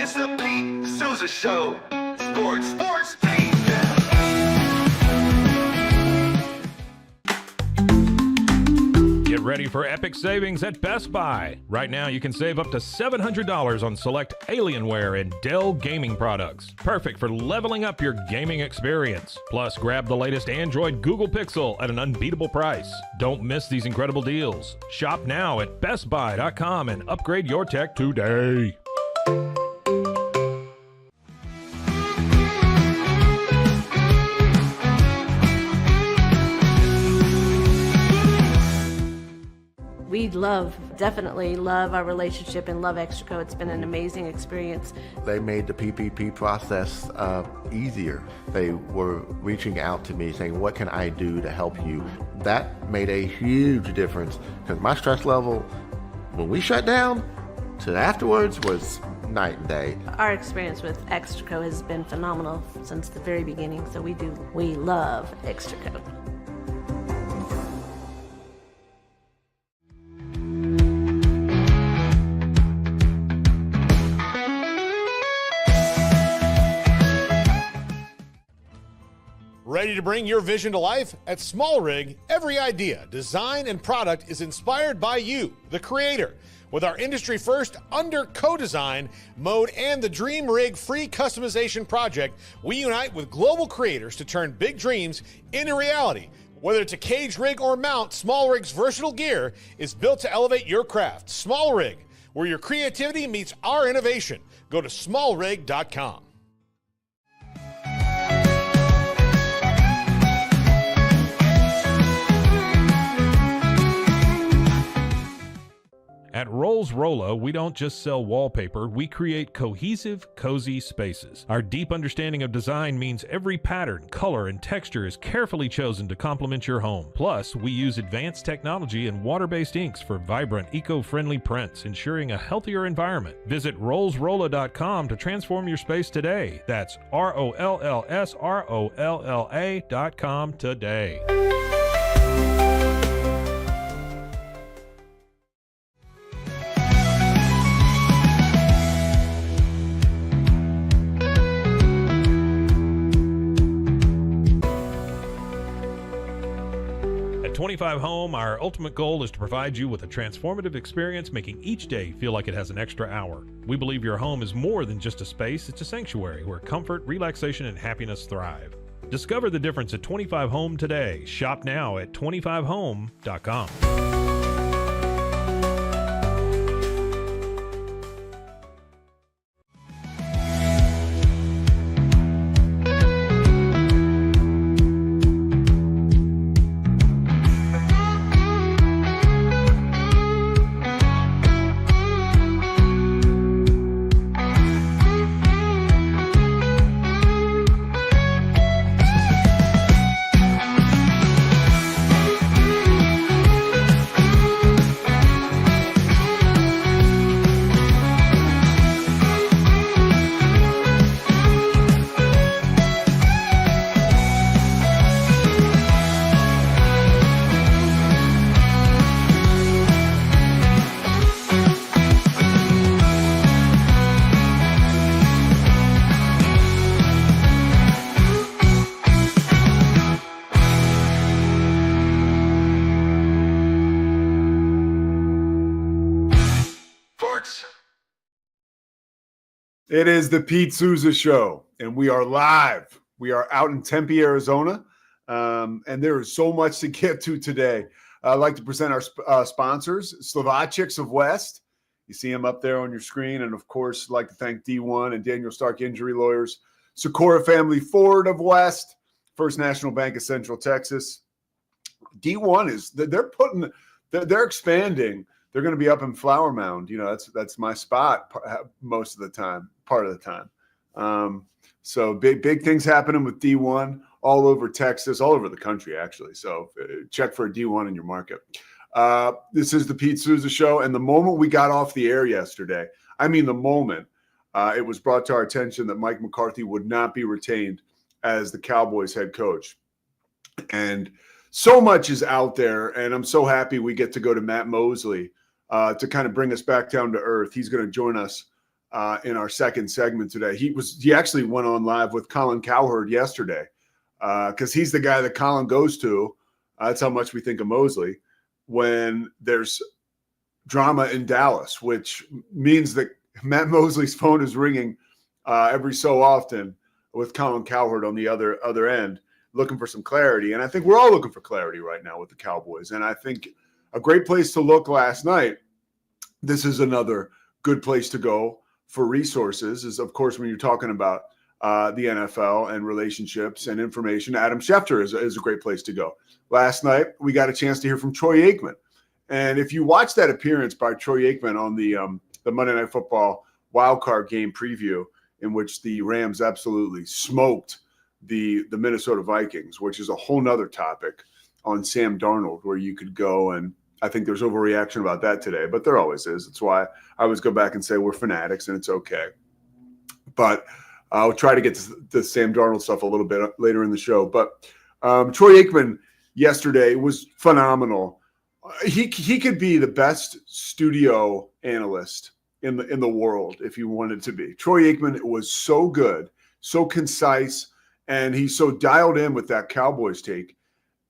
It's the Pete Sousa Show. Sports, Pete. Get ready for epic savings at Best Buy. Right now, you can save up to $700 on select Alienware and Dell gaming products. Perfect for leveling up your gaming experience. Plus, grab the latest Android Google Pixel at an unbeatable price. Don't miss these incredible deals. Shop now at bestbuy.com and upgrade your tech today. We definitely love our relationship and love Extraco. It's been an amazing experience. They made the PPP process easier. They were reaching out to me saying, what can I do to help you? That made a huge difference because my stress level, when we shut down, to afterwards was night and day. Our experience with Extraco has been phenomenal since the very beginning, so we love Extraco. Ready to bring your vision to life? At Small Rig, every idea, design, and product is inspired by you, the creator. With our industry-first under co-design mode and the Dream Rig free customization project, we unite with global creators to turn big dreams into reality. Whether it's a cage rig or mount, Small Rig's versatile gear is built to elevate your craft. Small Rig, where your creativity meets our innovation. Go to smallrig.com. At Rolls Rolo, we don't just sell wallpaper, we create cohesive, cozy spaces. Our deep understanding of design means every pattern, color, and texture is carefully chosen to complement your home. Plus, we use advanced technology and water-based inks for vibrant, eco-friendly prints, ensuring a healthier environment. Visit rollsrolla.com to transform your space today. That's ROLLSROLLA.com today. At 25 Home, our ultimate goal is to provide you with a transformative experience, making each day feel like it has an extra hour. We believe your home is more than just a space, it's a sanctuary where comfort, relaxation, and happiness thrive. Discover the difference at 25 Home today. Shop now at 25home.com. It is the Pete Sousa Show, and we are live. We are out in Tempe, Arizona, and there is so much to get to today. I'd like to present our sponsors, Slovachiks of West. You see them up there on your screen. And, of course, I'd like to thank D1 and Daniel Stark Injury Lawyers, Socorro Family Ford of West, First National Bank of Central Texas. D1 is – they're expanding. They're going to be up in Flower Mound. You know, that's my spot most of the time, part of the time. So big things happening with D1 all over Texas, all over the country, actually. So check for a D1 in your market. This is the Pete Sousa Show. And the moment we got off the air yesterday, the moment it was brought to our attention that Mike McCarthy would not be retained as the Cowboys head coach. And so much is out there. And I'm so happy we get to go to Matt Mosley to kind of bring us back down to earth. He's going to join us in our second segment today. He actually went on live with Colin Cowherd yesterday because he's the guy that Colin goes to. That's how much we think of Mosley when there's drama in Dallas, which means that Matt Mosley's phone is ringing every so often with Colin Cowherd on the other end, looking for some clarity. And I think we're all looking for clarity right now with the Cowboys. And I think a great place to look last night, this is another good place to go for resources, is, of course, when you're talking about the NFL and relationships and information, Adam Schefter is a great place to go. Last night, we got a chance to hear from Troy Aikman. And if you watch that appearance by Troy Aikman on the Monday Night Football wildcard game preview, in which the Rams absolutely smoked the Minnesota Vikings, which is a whole nother topic on Sam Darnold, where you could go, and I think there's overreaction about that today, but there always is. That's why I always go back and say we're fanatics, and it's okay. But I'll try to get to the Sam Darnold stuff a little bit later in the show. But Troy Aikman yesterday was phenomenal. He could be the best studio analyst in the world if he wanted to be. Troy Aikman was so good, so concise, and he's so dialed in with that Cowboys take.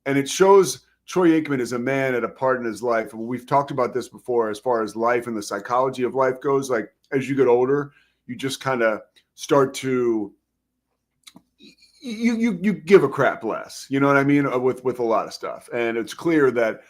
And it shows Troy Aikman is a man at a part in his life. And we've talked about this before as far as life and the psychology of life goes. Like, as you get older, you just kind of start to you give a crap less. You know what I mean? With a lot of stuff. And it's clear that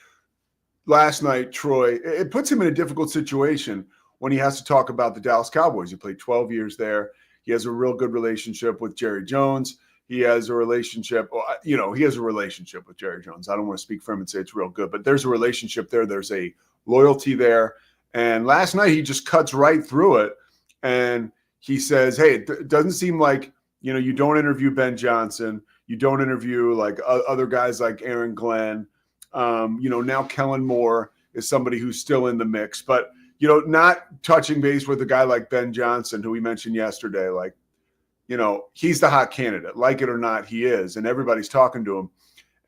last night, Troy, it puts him in a difficult situation when he has to talk about the Dallas Cowboys. He played 12 years there. He has a real good relationship with Jerry Jones. He has a relationship, with Jerry Jones. I don't want to speak for him and say it's real good, but there's a relationship there. There's a loyalty there. And last night he just cuts right through it. And he says, hey, it doesn't seem like, you don't interview Ben Johnson. You don't interview like other guys like Aaron Glenn. Now Kellen Moore is somebody who's still in the mix, but, not touching base with a guy like Ben Johnson, who we mentioned yesterday, like, he's the hot candidate, like it or not, he is, and everybody's talking to him.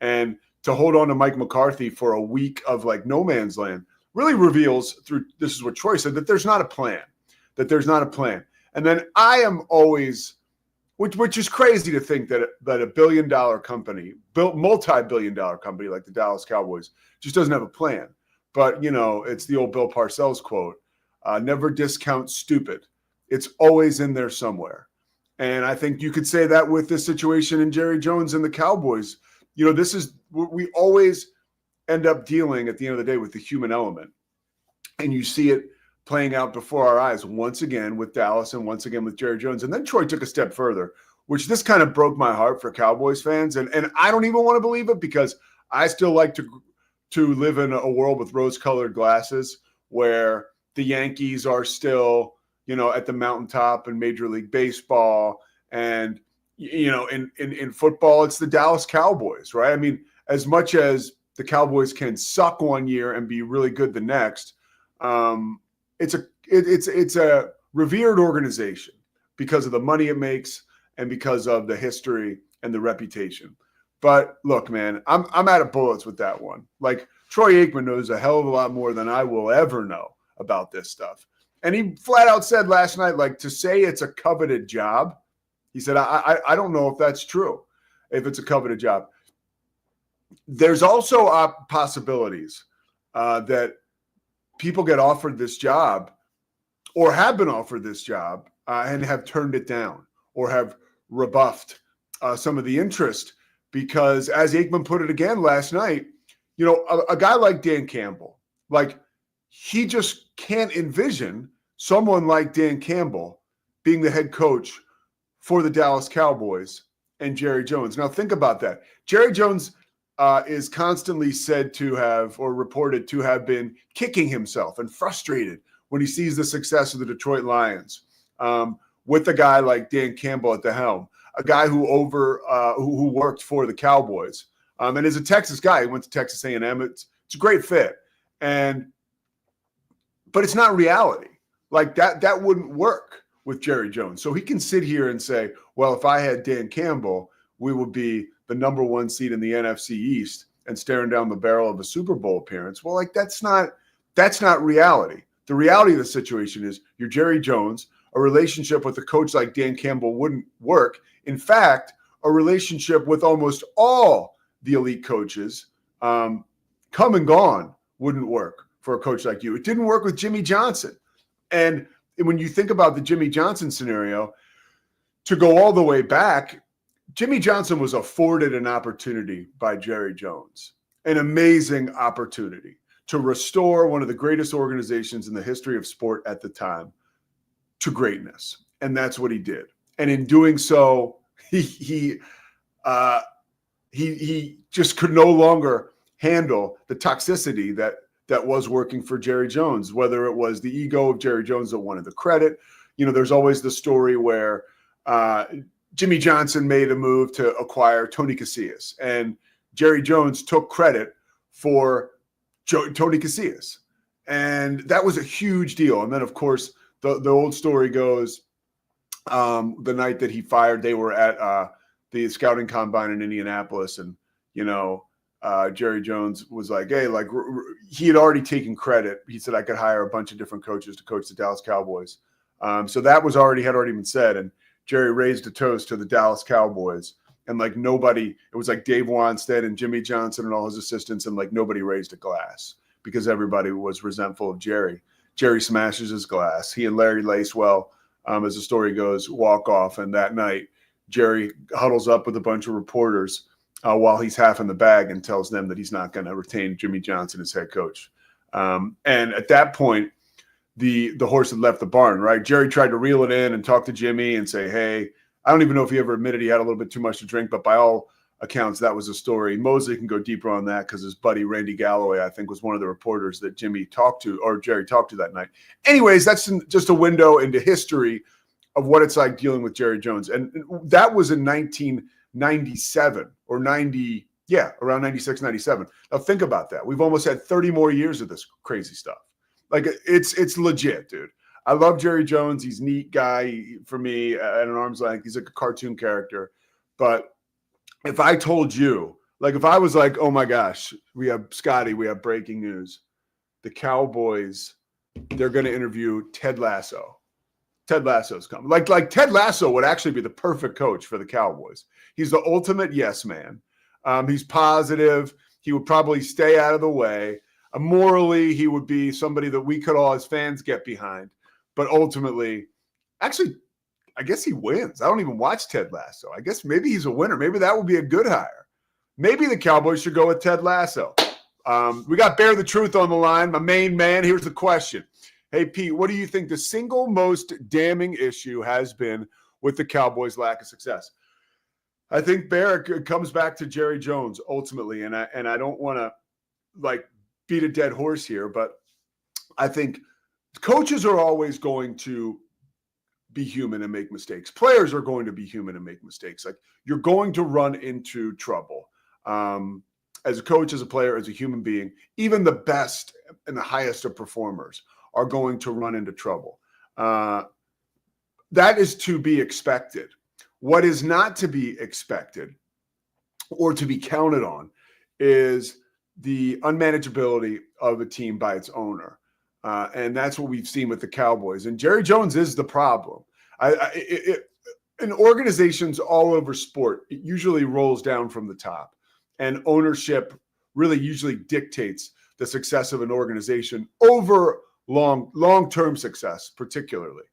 And to hold on to Mike McCarthy for a week of like no man's land really reveals this is what Troy said, that there's not a plan, And then I am always, which is crazy to think that a billion-dollar company, multi-billion-dollar company like the Dallas Cowboys just doesn't have a plan. But, it's the old Bill Parcells quote, never discount stupid. It's always in there somewhere. And I think you could say that with this situation in Jerry Jones and the Cowboys. We always end up dealing at the end of the day with the human element. And you see it playing out before our eyes once again with Dallas and once again with Jerry Jones. And then Troy took a step further, which this kind of broke my heart for Cowboys fans. And I don't even want to believe it, because I still like to live in a world with rose-colored glasses where the Yankees are still, at the mountaintop in Major League Baseball. And, in football, it's the Dallas Cowboys, right? I mean, as much as the Cowboys can suck one year and be really good the next, it's a revered organization because of the money it makes and because of the history and the reputation. But look, man, I'm out of bullets with that one. Like, Troy Aikman knows a hell of a lot more than I will ever know about this stuff. And he flat out said last night, like, to say it's a coveted job, he said, I don't know if that's true, if it's a coveted job. There's also possibilities that people get offered this job or have been offered this job and have turned it down or have rebuffed some of the interest. Because as Aikman put it again last night, a guy like Dan Campbell, like, he just can't envision someone like Dan Campbell being the head coach for the Dallas Cowboys and Jerry Jones. Now, think about that. Jerry Jones is constantly said to have, or reported to have, been kicking himself and frustrated when he sees the success of the Detroit Lions with a guy like Dan Campbell at the helm, a guy who worked for the Cowboys and is a Texas guy. He went to Texas A&M. It's a great fit. But it's not reality. Like, that wouldn't work with Jerry Jones. So he can sit here and say, well, if I had Dan Campbell, we would be the number one seed in the NFC East and staring down the barrel of a Super Bowl appearance. Well, like, that's not reality. The reality of the situation is you're Jerry Jones. A relationship with a coach like Dan Campbell wouldn't work. In fact, a relationship with almost all the elite coaches, come and gone, wouldn't work for a coach like you. It didn't work with Jimmy Johnson. And when you think about the Jimmy Johnson scenario, to go all the way back, Jimmy Johnson was afforded an opportunity by Jerry Jones, an amazing opportunity to restore one of the greatest organizations in the history of sport at the time to greatness. And that's what he did. And in doing so, he just could no longer handle the toxicity that was working for Jerry Jones, whether it was the ego of Jerry Jones that wanted the credit. There's always the story where Jimmy Johnson made a move to acquire Tony Casillas, and Jerry Jones took credit for Tony Casillas. And that was a huge deal. And then, of course, the old story goes, the night that he fired, they were at the scouting combine in Indianapolis, and Jerry Jones was like, hey, he had already taken credit. He said I could hire a bunch of different coaches to coach the Dallas Cowboys. So that had already been said. And Jerry raised a toast to the Dallas Cowboys. And nobody, it was like Dave Wanstead and Jimmy Johnson and all his assistants, and nobody raised a glass because everybody was resentful of Jerry. Jerry smashes his glass. He and Larry Lacewell, as the story goes, walk off. And that night, Jerry huddles up with a bunch of reporters while he's half in the bag and tells them that he's not going to retain Jimmy Johnson as head coach. And at that point, the horse had left the barn, right? Jerry tried to reel it in and talk to Jimmy and say, hey, I don't even know if he ever admitted he had a little bit too much to drink, but by all accounts, that was a story. Mosley can go deeper on that because his buddy Randy Galloway, I think, was one of the reporters that Jerry talked to that night. Anyways, that's just a window into history of what it's like dealing with Jerry Jones. And that was in 1997 or 90, around 96, 97. Now think about that. We've almost had 30 more years of this crazy stuff. It's legit, dude. I love Jerry Jones. He's a neat guy for me at an arm's length. He's like a cartoon character. But if I told you, if I was like, oh my gosh, we have breaking news. The Cowboys, they're going to interview Ted Lasso. Ted Lasso's coming. Like Ted Lasso would actually be the perfect coach for the Cowboys. He's the ultimate yes man. He's positive. He would probably stay out of the way. Morally, he would be somebody that we could all as fans get behind. But ultimately, actually, I guess he wins. I don't even watch Ted Lasso. I guess maybe he's a winner. Maybe that would be a good hire. Maybe the Cowboys should go with Ted Lasso. We got Bear the Truth on the line, my main man. Here's the question. Hey, Pete, what do you think the single most damning issue has been with the Cowboys' lack of success? I think, Bear, it comes back to Jerry Jones ultimately, and I don't want to beat a dead horse here, but I think coaches are always going to be human and make mistakes. Players are going to be human and make mistakes. You're going to run into trouble. As a coach, as a player, as a human being, even the best and the highest of performers are going to run into trouble. That is to be expected. What is not to be expected or to be counted on is the unmanageability of a team by its owner. And that's what we've seen with the Cowboys. And Jerry Jones is the problem. In organizations all over sport, it usually rolls down from the top. And ownership really usually dictates the success of an organization over long-term success, particularly.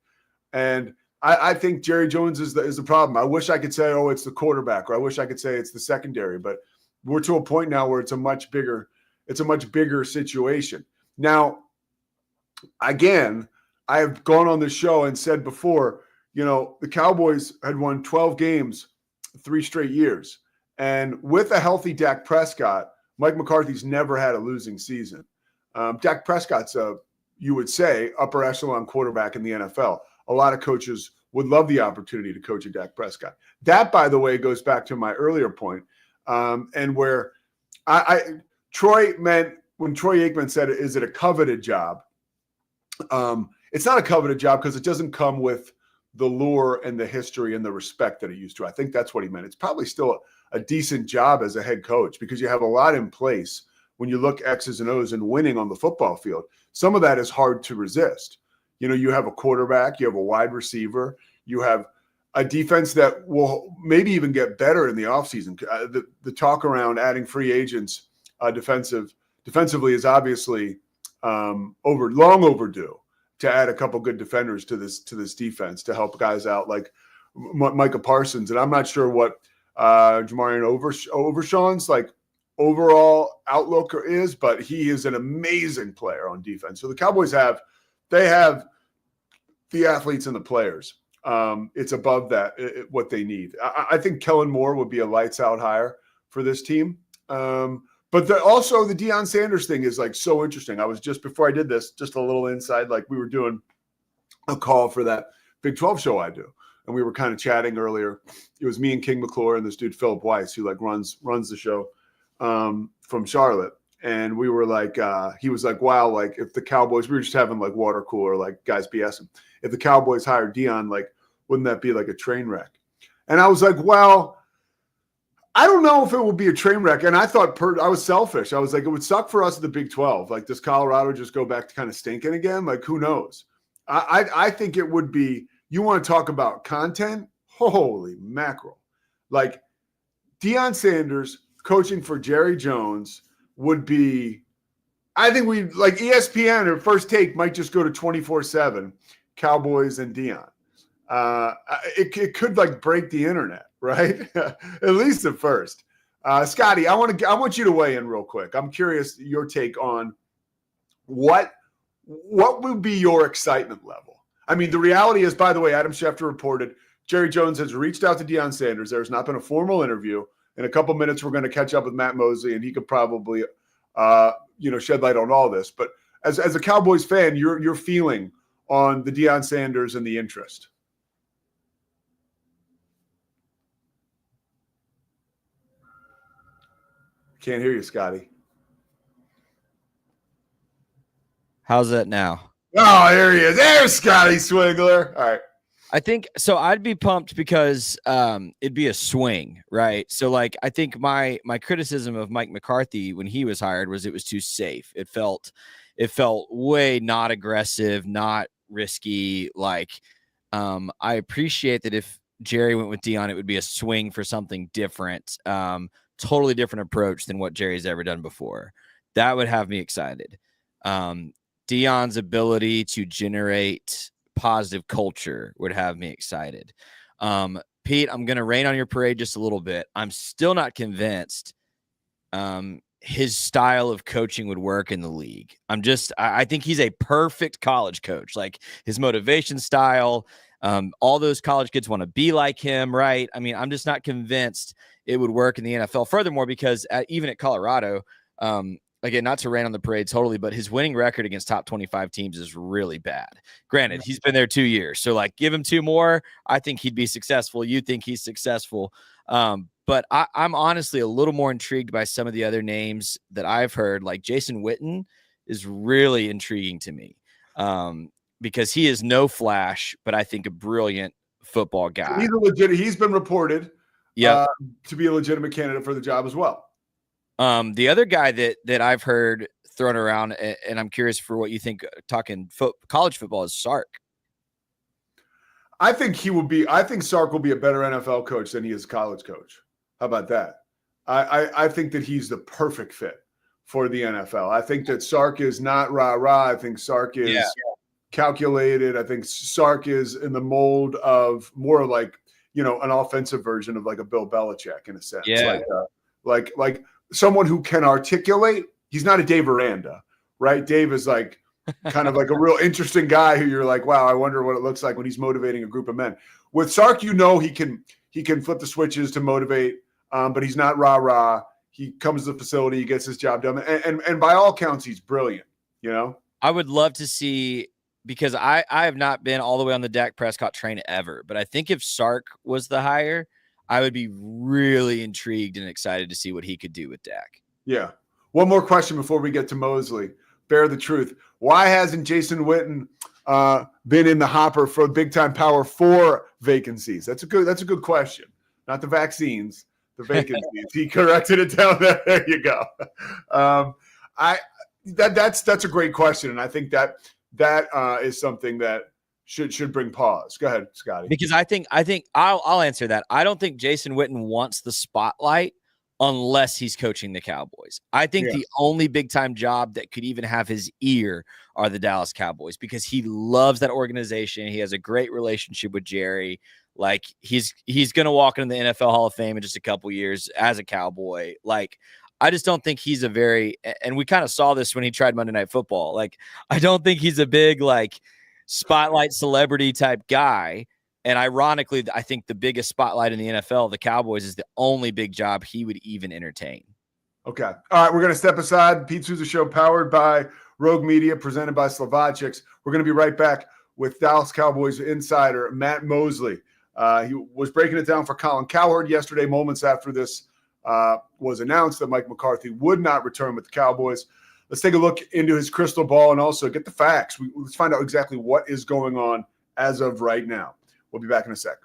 And I think Jerry Jones is the problem. I wish I could say, oh, it's the quarterback, or I wish I could say it's the secondary, but we're to a point now where it's a much bigger situation. Now, again, I have gone on this show and said before, the Cowboys had won 12 games 3 straight years. And with a healthy Dak Prescott, Mike McCarthy's never had a losing season. Dak Prescott's you would say, upper echelon quarterback in the NFL. A lot of coaches would love the opportunity to coach a Dak Prescott. That, by the way, goes back to my earlier point, and where Troy meant when Troy Aikman said, is it a coveted job? It's not a coveted job because it doesn't come with the lure and the history and the respect that it used to. I think that's what he meant. It's probably still a decent job as a head coach because you have a lot in place when you look X's and O's and winning on the football field, some of that is hard to resist. You know, you have a quarterback, you have a wide receiver, you have a defense that will maybe even get better in the offseason. The talk around adding free agents defensively is obviously long overdue to add a couple good defenders to this defense to help guys out like Micah Parsons. And I'm not sure what Jamarian Overshawn's like overall outlook is, but he is an amazing player on defense. So the Cowboys have the athletes and the players. It's above that, what they need. I think Kellen Moore would be a lights out hire for this team. But also the Deion Sanders thing is like so interesting. I was just, before I did this, just a little inside, like we were doing a call for that Big 12 show I do. And we were kind of chatting earlier. It was me and King McClure and this dude, Philip Weiss, who like runs the show from Charlotte. And we were like, he was like, wow, like if the Cowboys, we were just having like water cooler, like guys BSing. If the Cowboys hired Deion, like, wouldn't that be like a train wreck? And I was like, well, I don't know if it will be a train wreck. And I thought I was selfish. I was like, it would suck for us at the Big 12. Like, does Colorado just go back to kind of stinking again? Like, who knows? I think it would be, you want to talk about content? Holy mackerel. Like, Deion Sanders coaching for Jerry Jones would be, I think we, like ESPN or First Take might just go to 24/7, Cowboys and Deion. It could like break the internet, right? At least at first. Scotty, I want you to weigh in real quick. I'm curious your take on what would be your excitement level. I mean, the reality is, by the way, Adam Schefter reported Jerry Jones has reached out to Deion Sanders. There's not been a formal interview. In a couple minutes, we're going to catch up with Matt Mosley, and he could probably, shed light on all this. But as a Cowboys fan, your feeling on the Deion Sanders and the interest. Can't hear you, Scotty. How's that now? Oh, there he is. There's Scotty Swigler. All right. I think so. I'd be pumped because it'd be a swing, right? So, like, I think my criticism of Mike McCarthy when he was hired was it was too safe. It felt way not aggressive, not risky. Like, I appreciate that if Jerry went with Deion, it would be a swing for something different, totally different approach than what Jerry's ever done before. That would have me excited. Deion's ability to generate positive culture would have me excited. Pete, I'm going to rain on your parade just a little bit. I'm still not convinced his style of coaching would work in the league. I think he's a perfect college coach. Like his motivation style, all those college kids want to be like him, right? I mean, I'm just not convinced it would work in the NFL. Furthermore, because even at Colorado, again, not to rain on the parade totally, but his winning record against top 25 teams is really bad. Granted, he's been there 2 years. So, like, give him 2 more. I think he'd be successful. You think he's successful. But I'm honestly a little more intrigued by some of the other names that I've heard. Like Jason Witten is really intriguing to me because he is no flash, but I think a brilliant football guy. He's been reported to be a legitimate candidate for the job as well. The other guy that I've heard thrown around, and I'm curious for what you think, talking college football, is Sark. I think Sark will be a better NFL coach than he is a college coach. How about that? I think that he's the perfect fit for the NFL. I think that Sark is not rah-rah. I think Sark is calculated. I think Sark is in the mold of more like, an offensive version of like a Bill Belichick in a sense. Yeah. Like someone who can articulate. He's not a Dave Aranda, right? Dave is like kind of like a real interesting guy who you're like, wow, I wonder what it looks like when he's motivating a group of men. With Sark, he can flip the switches to motivate, but he's not rah-rah. He comes to the facility, he gets his job done. And by all counts, he's brilliant, I would love to see, because I have not been all the way on the Dak Prescott train ever, but I think if Sark was the hire, I would be really intrigued and excited to see what he could do with Dak. Yeah. One more question before we get to Mosley. Bear the truth. Why hasn't Jason Witten been in the hopper for big-time Power 4 vacancies? That's a good question. Not the vaccines, the vacancies. He corrected it down there. There you go. That's a great question, and I think that is something that should bring pause. Go ahead, Scotty. Because I think I'll answer that. I don't think Jason Witten wants the spotlight unless he's coaching the Cowboys. I think the only big time job that could even have his ear are the Dallas Cowboys, because he loves that organization. He has a great relationship with Jerry. Like he's going to walk into the NFL Hall of Fame in just a couple years as a Cowboy. Like, I just don't think he's and we kind of saw this when he tried Monday Night Football. Like, I don't think he's a big, like, spotlight celebrity type guy. And ironically, I think the biggest spotlight in the NFL, the Cowboys, is the only big job he would even entertain. Okay. All right. We're going to step aside. Pete Sousa Show, powered by Rogue Media, presented by Slovacics. We're going to be right back with Dallas Cowboys insider Matt Mosley. He was breaking it down for Colin Cowherd yesterday, moments after this was announced that Mike McCarthy would not return with the Cowboys. Let's take a look into his crystal ball and also get the facts. Let's find out exactly what is going on as of right now. We'll be back in a sec.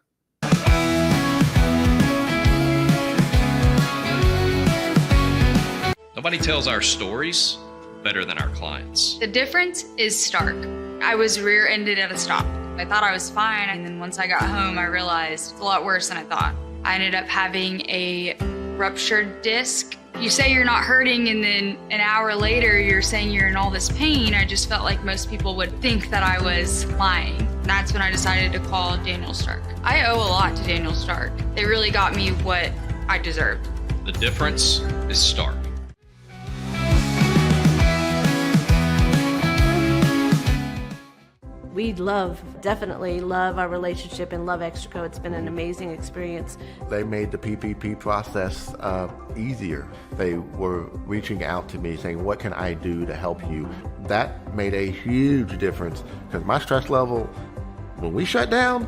Nobody tells our stories better than our clients. The difference is stark. I was rear-ended at a stop. I thought I was fine, and then once I got home, I realized it's a lot worse than I thought. I ended up having a ruptured disc. You say you're not hurting, and then an hour later, you're saying you're in all this pain. I just felt like most people would think that I was lying. That's when I decided to call Daniel Stark. I owe a lot to Daniel Stark. They really got me what I deserved. The difference is stark. We definitely love our relationship and love Extraco. It's been an amazing experience. They made the PPP process easier. They were reaching out to me saying, what can I do to help you? That made a huge difference, because my stress level, when we shut down,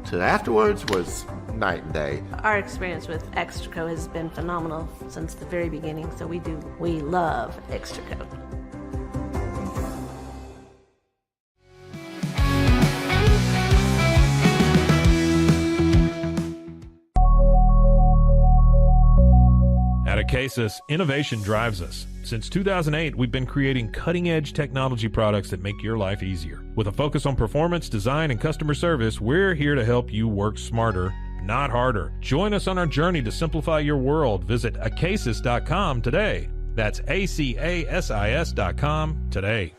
to afterwards was night and day. Our experience with Extraco has been phenomenal since the very beginning, so we love Extraco. At Acasis, innovation drives us. Since 2008, we've been creating cutting-edge technology products that make your life easier. With a focus on performance, design, and customer service, we're here to help you work smarter, not harder. Join us on our journey to simplify your world. Visit acasis.com today. That's ACASIS.com today.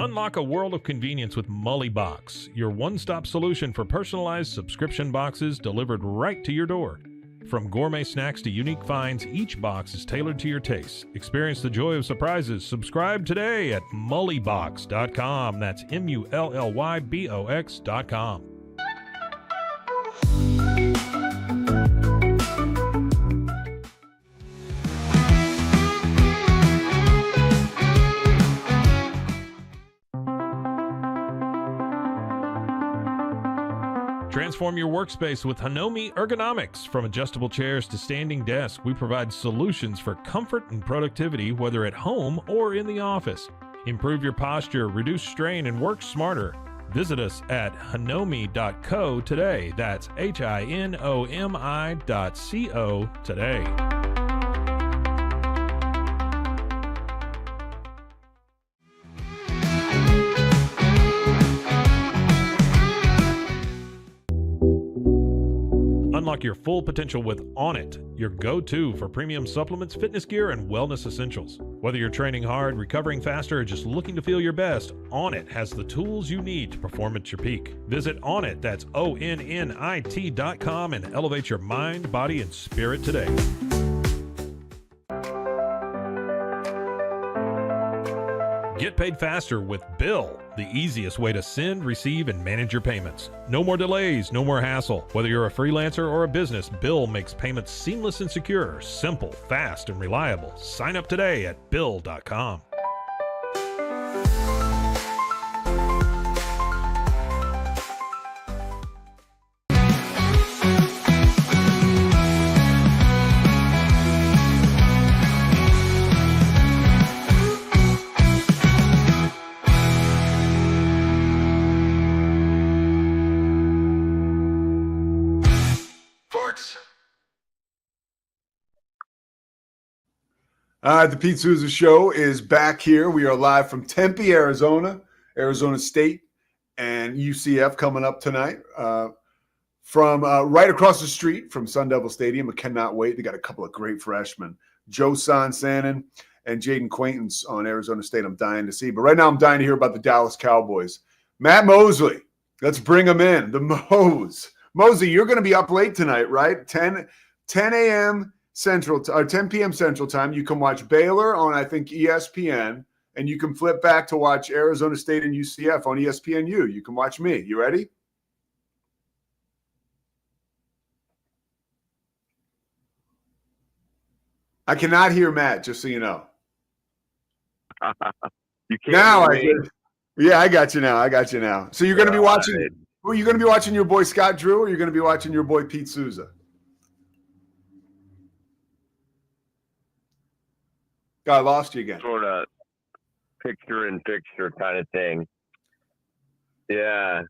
Unlock a world of convenience with Mosley Box, your one-stop solution for personalized subscription boxes delivered right to your door. From gourmet snacks to unique finds, each box is tailored to your taste. Experience the joy of surprises. Subscribe today at mullybox.com. That's MULLYBOX.com. Transform your workspace with Hanomi Ergonomics. From adjustable chairs to standing desks, we provide solutions for comfort and productivity, whether at home or in the office. Improve your posture, reduce strain, and work smarter. Visit us at hanomi.co today. That's HINOMI.co today. Unlock your full potential with Onnit, your go-to for premium supplements, fitness gear, and wellness essentials. Whether you're training hard, recovering faster, or just looking to feel your best, Onnit has the tools you need to perform at your peak. Visit Onnit, that's ONNIT.com, and elevate your mind, body, and spirit today. Get paid faster with Bill, the easiest way to send, receive, and manage your payments. No more delays, no more hassle. Whether you're a freelancer or a business, Bill makes payments seamless and secure, simple, fast, and reliable. Sign up today at Bill.com. Sports. The Pete Sousa Show is back here. We are live from Tempe, Arizona, Arizona State, and UCF coming up tonight from right across the street from Sun Devil Stadium. I cannot wait. They got a couple of great freshmen, Joe Sansanin and Jaden Quaintance on Arizona State. I'm dying to see. But right now I'm dying to hear about the Dallas Cowboys. Matt Mosley, let's bring him in. The Mose. Mosley, you're going to be up late tonight, right? 10 a.m. Central or 10 p.m. Central Time. You can watch Baylor on, I think, ESPN, and you can flip back to watch Arizona State and UCF on ESPNU. You can watch me. You ready? I cannot hear Matt, just so you know. You can't Now hear I me? did. Yeah, I got you now. I got you now. So you're going to be watching. Right. Are you going to be watching your boy Scott Drew, or you're going to be watching your boy Pete Sousa? God, I lost you again. Sort of picture in picture kind of thing. Yeah.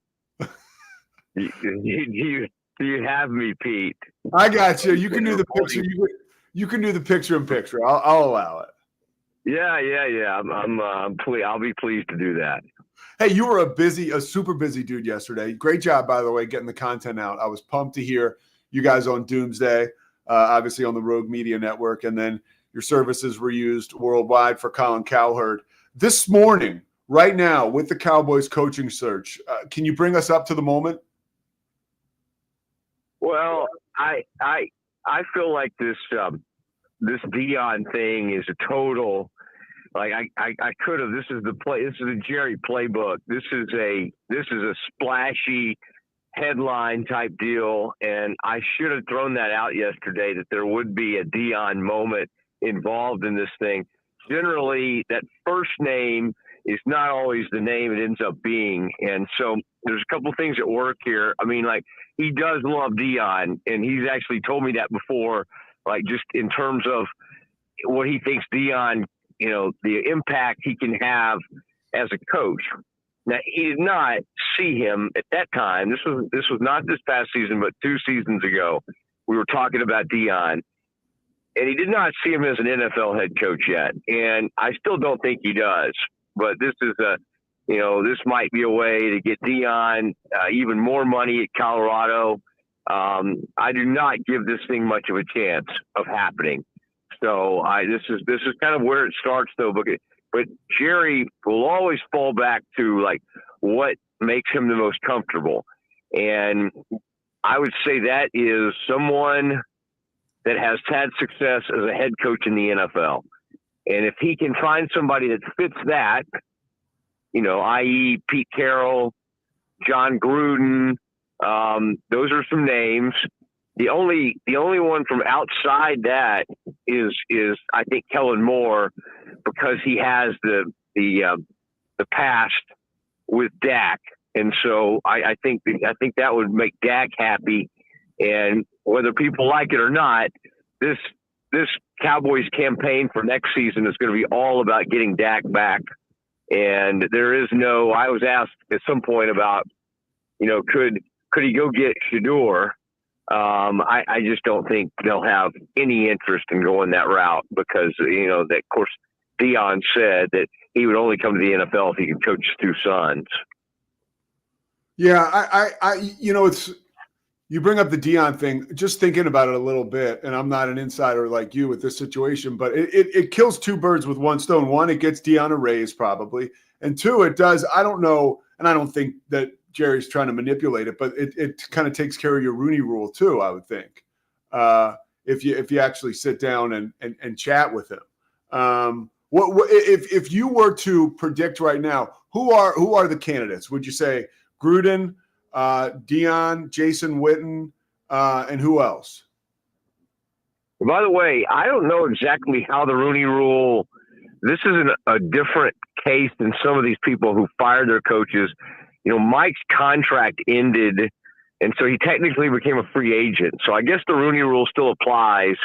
you have me, Pete. I got you. You can do the picture. You can do the picture in picture. I'll allow it. Yeah. I'll be pleased to do that. Hey, you were a super busy dude yesterday. Great job, by the way, getting the content out. I was pumped to hear you guys on Doomsday, obviously on the Rogue Media Network, and then your services were used worldwide for Colin Cowherd. This morning, right now, with the Cowboys coaching search, can you bring us up to the moment? Well, I feel like this Dion thing is a total. Like I could have. This is a Jerry playbook. This is a splashy headline type deal, and I should have thrown that out yesterday that there would be a Dion moment involved in this thing. Generally, that first name is not always the name it ends up being, and so there's a couple things at work here. I mean, like, he does love Dion, and he's actually told me that before. Like, just in terms of what he thinks Dion, the impact he can have as a coach. Now, he did not see him at that time. This was not this past season, but 2 seasons ago. We were talking about Dion, and he did not see him as an NFL head coach yet. And I still don't think he does. But this is this might be a way to get Dion even more money at Colorado. I do not give this thing much of a chance of happening. So this is kind of where it starts, though. But Jerry will always fall back to, like, what makes him the most comfortable. And I would say that is someone that has had success as a head coach in the NFL. And if he can find somebody that fits that, i.e. Pete Carroll, John Gruden, those are some names. The only one from outside that is I think Kellen Moore, because he has the past with Dak, and so I think that would make Dak happy. And whether people like it or not, this Cowboys campaign for next season is going to be all about getting Dak back. And there is no. I was asked at some point about, could he go get Shador? I just don't think they'll have any interest in going that route because, that, of course, Dion said that he would only come to the NFL if he could coach his 2 sons. Yeah, it's you bring up the Dion thing, just thinking about it a little bit, and I'm not an insider like you with this situation, but it kills 2 birds with 1 stone. 1, it gets Dion a raise probably, and 2, it does. I don't know, and I don't think that Jerry's trying to manipulate it, but it kind of takes care of your Rooney Rule too, I would think, if you actually sit down and chat with him. If you were to predict right now, who are the candidates? Would you say Gruden, Dion, Jason Witten, and who else? By the way, I don't know exactly how the Rooney Rule. This is a different case than some of these people who fired their coaches. Mike's contract ended, and so he technically became a free agent. So I guess the Rooney Rule still applies,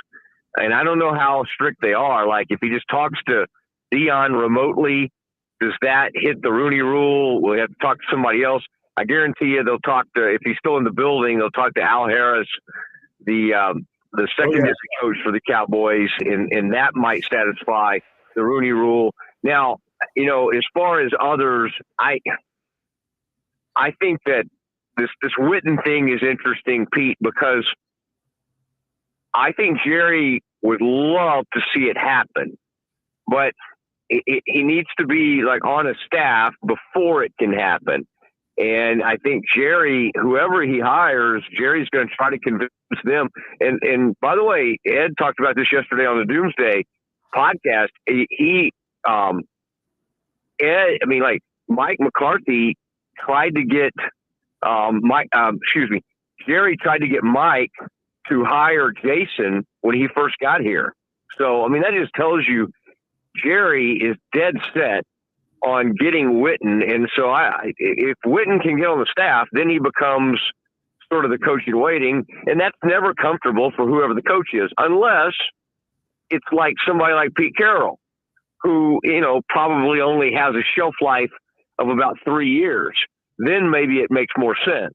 and I don't know how strict they are. Like, if he just talks to Dion remotely, does that hit the Rooney Rule? Will he have to talk to somebody else? I guarantee you they'll talk to, if he's still in the building, they'll talk to Al Harris, the secondary coach for the Cowboys, and that might satisfy the Rooney Rule. Now, as far as others, I think that this Witten thing is interesting, Pete, because I think Jerry would love to see it happen, but he needs to be like on a staff before it can happen. And I think Jerry, whoever he hires, Jerry's going to try to convince them. And by the way, Ed talked about this yesterday on the Doomsday podcast. Mike McCarthy tried to get Jerry tried to get Mike to hire Jason when he first got here. So, I mean, that just tells you Jerry is dead set on getting Witten. And so if Witten can get on the staff, then he becomes sort of the coach in waiting. And that's never comfortable for whoever the coach is, unless it's like somebody like Pete Carroll, who, probably only has a shelf life of about 3 years. Then maybe it makes more sense.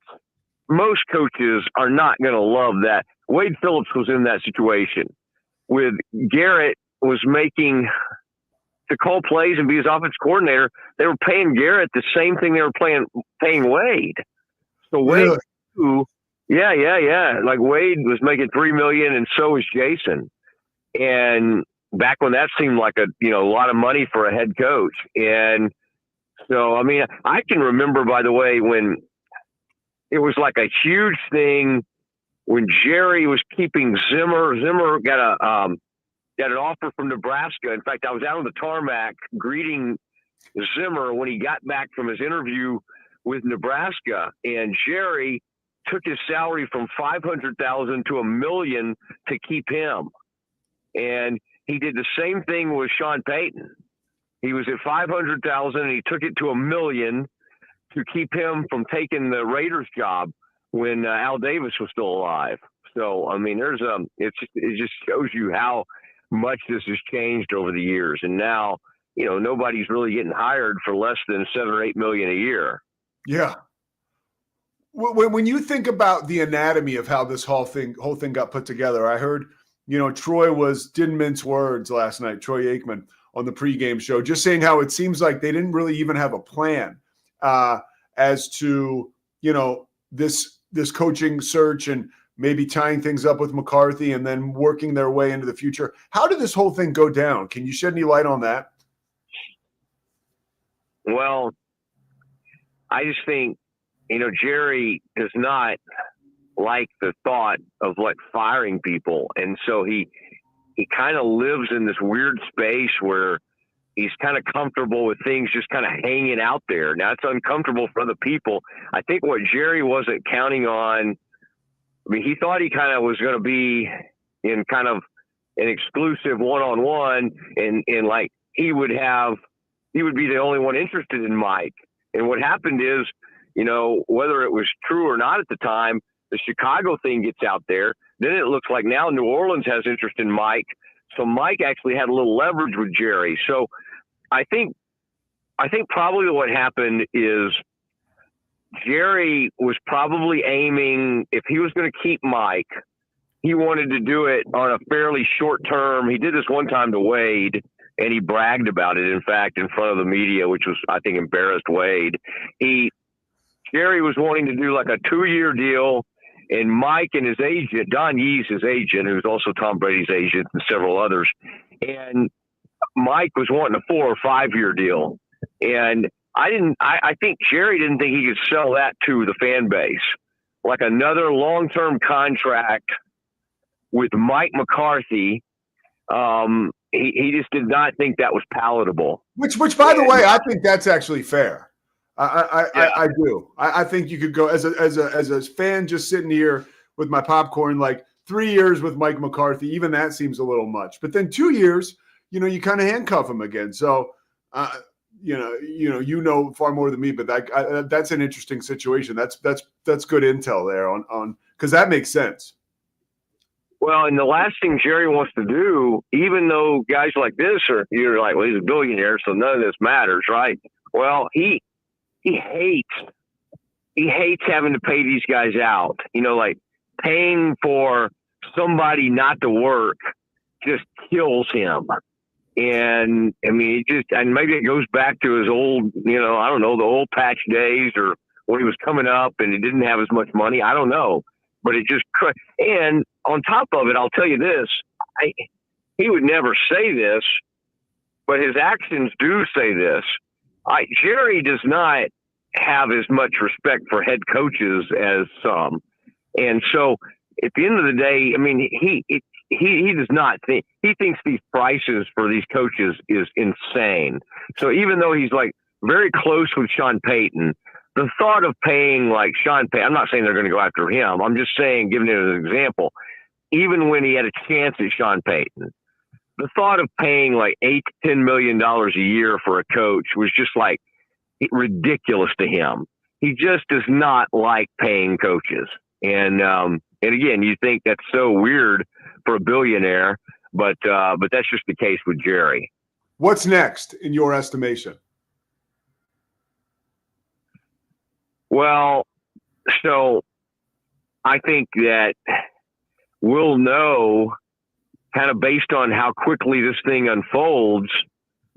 Most coaches are not going to love that. Wade Phillips was in that situation with Garrett was making to call plays and be his offense coordinator. They were paying Garrett the same thing they were paying Wade. So Wade, yeah. Like Wade was making $3 million, and so was Jason. And back when that seemed like a lot of money for a head coach. And so, I mean, I can remember, by the way, when it was like a huge thing when Jerry was keeping Zimmer. Zimmer got an offer from Nebraska. In fact, I was out on the tarmac greeting Zimmer when he got back from his interview with Nebraska, and Jerry took his salary from $500,000 to $1 million to keep him. And he did the same thing with Sean Payton. He was at $500,000 and he took it to $1 million to keep him from taking the Raiders job when Al Davis was still alive. So, I mean, it just shows you how much this has changed over the years. And now, nobody's really getting hired for less than $7 or $8 million a year. Yeah. When you think about the anatomy of how this whole thing got put together, I heard, Troy didn't mince words last night, Troy Aikman on the pregame show, just saying how it seems like they didn't really even have a plan as to, this coaching search and maybe tying things up with McCarthy and then working their way into the future. How did this whole thing go down? Can you shed any light on that? Well, I just think, Jerry does not like the thought of firing people. And so he kind of lives in this weird space where he's kind of comfortable with things just kind of hanging out there. Now it's uncomfortable for other people. I think what Jerry wasn't counting on, I mean, he thought he kind of was going to be in kind of an exclusive one-on-one and he would be the only one interested in Mike. And what happened is, whether it was true or not at the time, the Chicago thing gets out there. Then it looks like now New Orleans has interest in Mike. So Mike actually had a little leverage with Jerry. So I think probably what happened is Jerry was probably aiming, if he was going to keep Mike, he wanted to do it on a fairly short term. He did this one time to Wade, and he bragged about it, in fact, in front of the media, which was, I think, embarrassed Wade. Jerry was wanting to do like a 2-year deal, and Mike and his agent, Don Yee's his agent, who's also Tom Brady's agent and several others, and Mike was wanting a 4 or 5 year deal. And I think Jerry didn't think he could sell that to the fan base. Like another long-term contract with Mike McCarthy, he just did not think that was palatable. Which by the way, I think that's actually fair. I do. I think you could go as a fan just sitting here with my popcorn, 3 years with Mike McCarthy, even that seems a little much. But then 2 years, you kind of handcuff him again. So, you know far more than me, but that's an interesting situation. That's good intel there on because that makes sense. Well, and the last thing Jerry wants to do, even though guys like this you're like, well, he's a billionaire, so none of this matters, right? Well, he hates having to pay these guys out. Paying for somebody not to work just kills him. And I mean, and maybe it goes back to his old, I don't know, the old patch days, or when he was coming up and he didn't have as much money. I don't know, but and on top of it, I'll tell you this, he would never say this, but his actions do say this. Jerry does not have as much respect for head coaches as some. And so at the end of the day, I mean, he does not think, he thinks these prices for these coaches is insane. So even though he's like very close with Sean Payton, the thought of paying like Sean Payton, I'm not saying they're going to go after him. I'm just saying, giving it as an example, even when he had a chance at Sean Payton, the thought of paying like $8 to $10 million a year for a coach was just like ridiculous to him. He just does not like paying coaches. And again, you think that's so weird for a billionaire, but that's just the case with Jerry. What's next in your estimation? Well, so I think that we'll know, kind of based on how quickly this thing unfolds,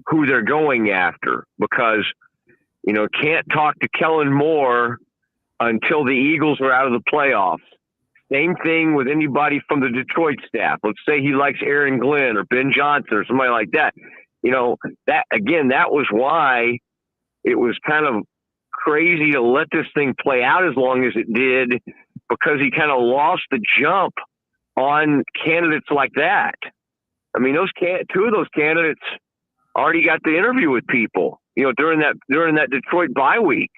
who they're going after, because, can't talk to Kellen Moore until the Eagles are out of the playoffs. Same thing with anybody from the Detroit staff. Let's say he likes Aaron Glenn or Ben Johnson or somebody like that. That was why it was kind of crazy to let this thing play out as long as it did, because he kind of lost the jump on candidates like that. I mean, two of those candidates already got the interview with people, during that Detroit bye week,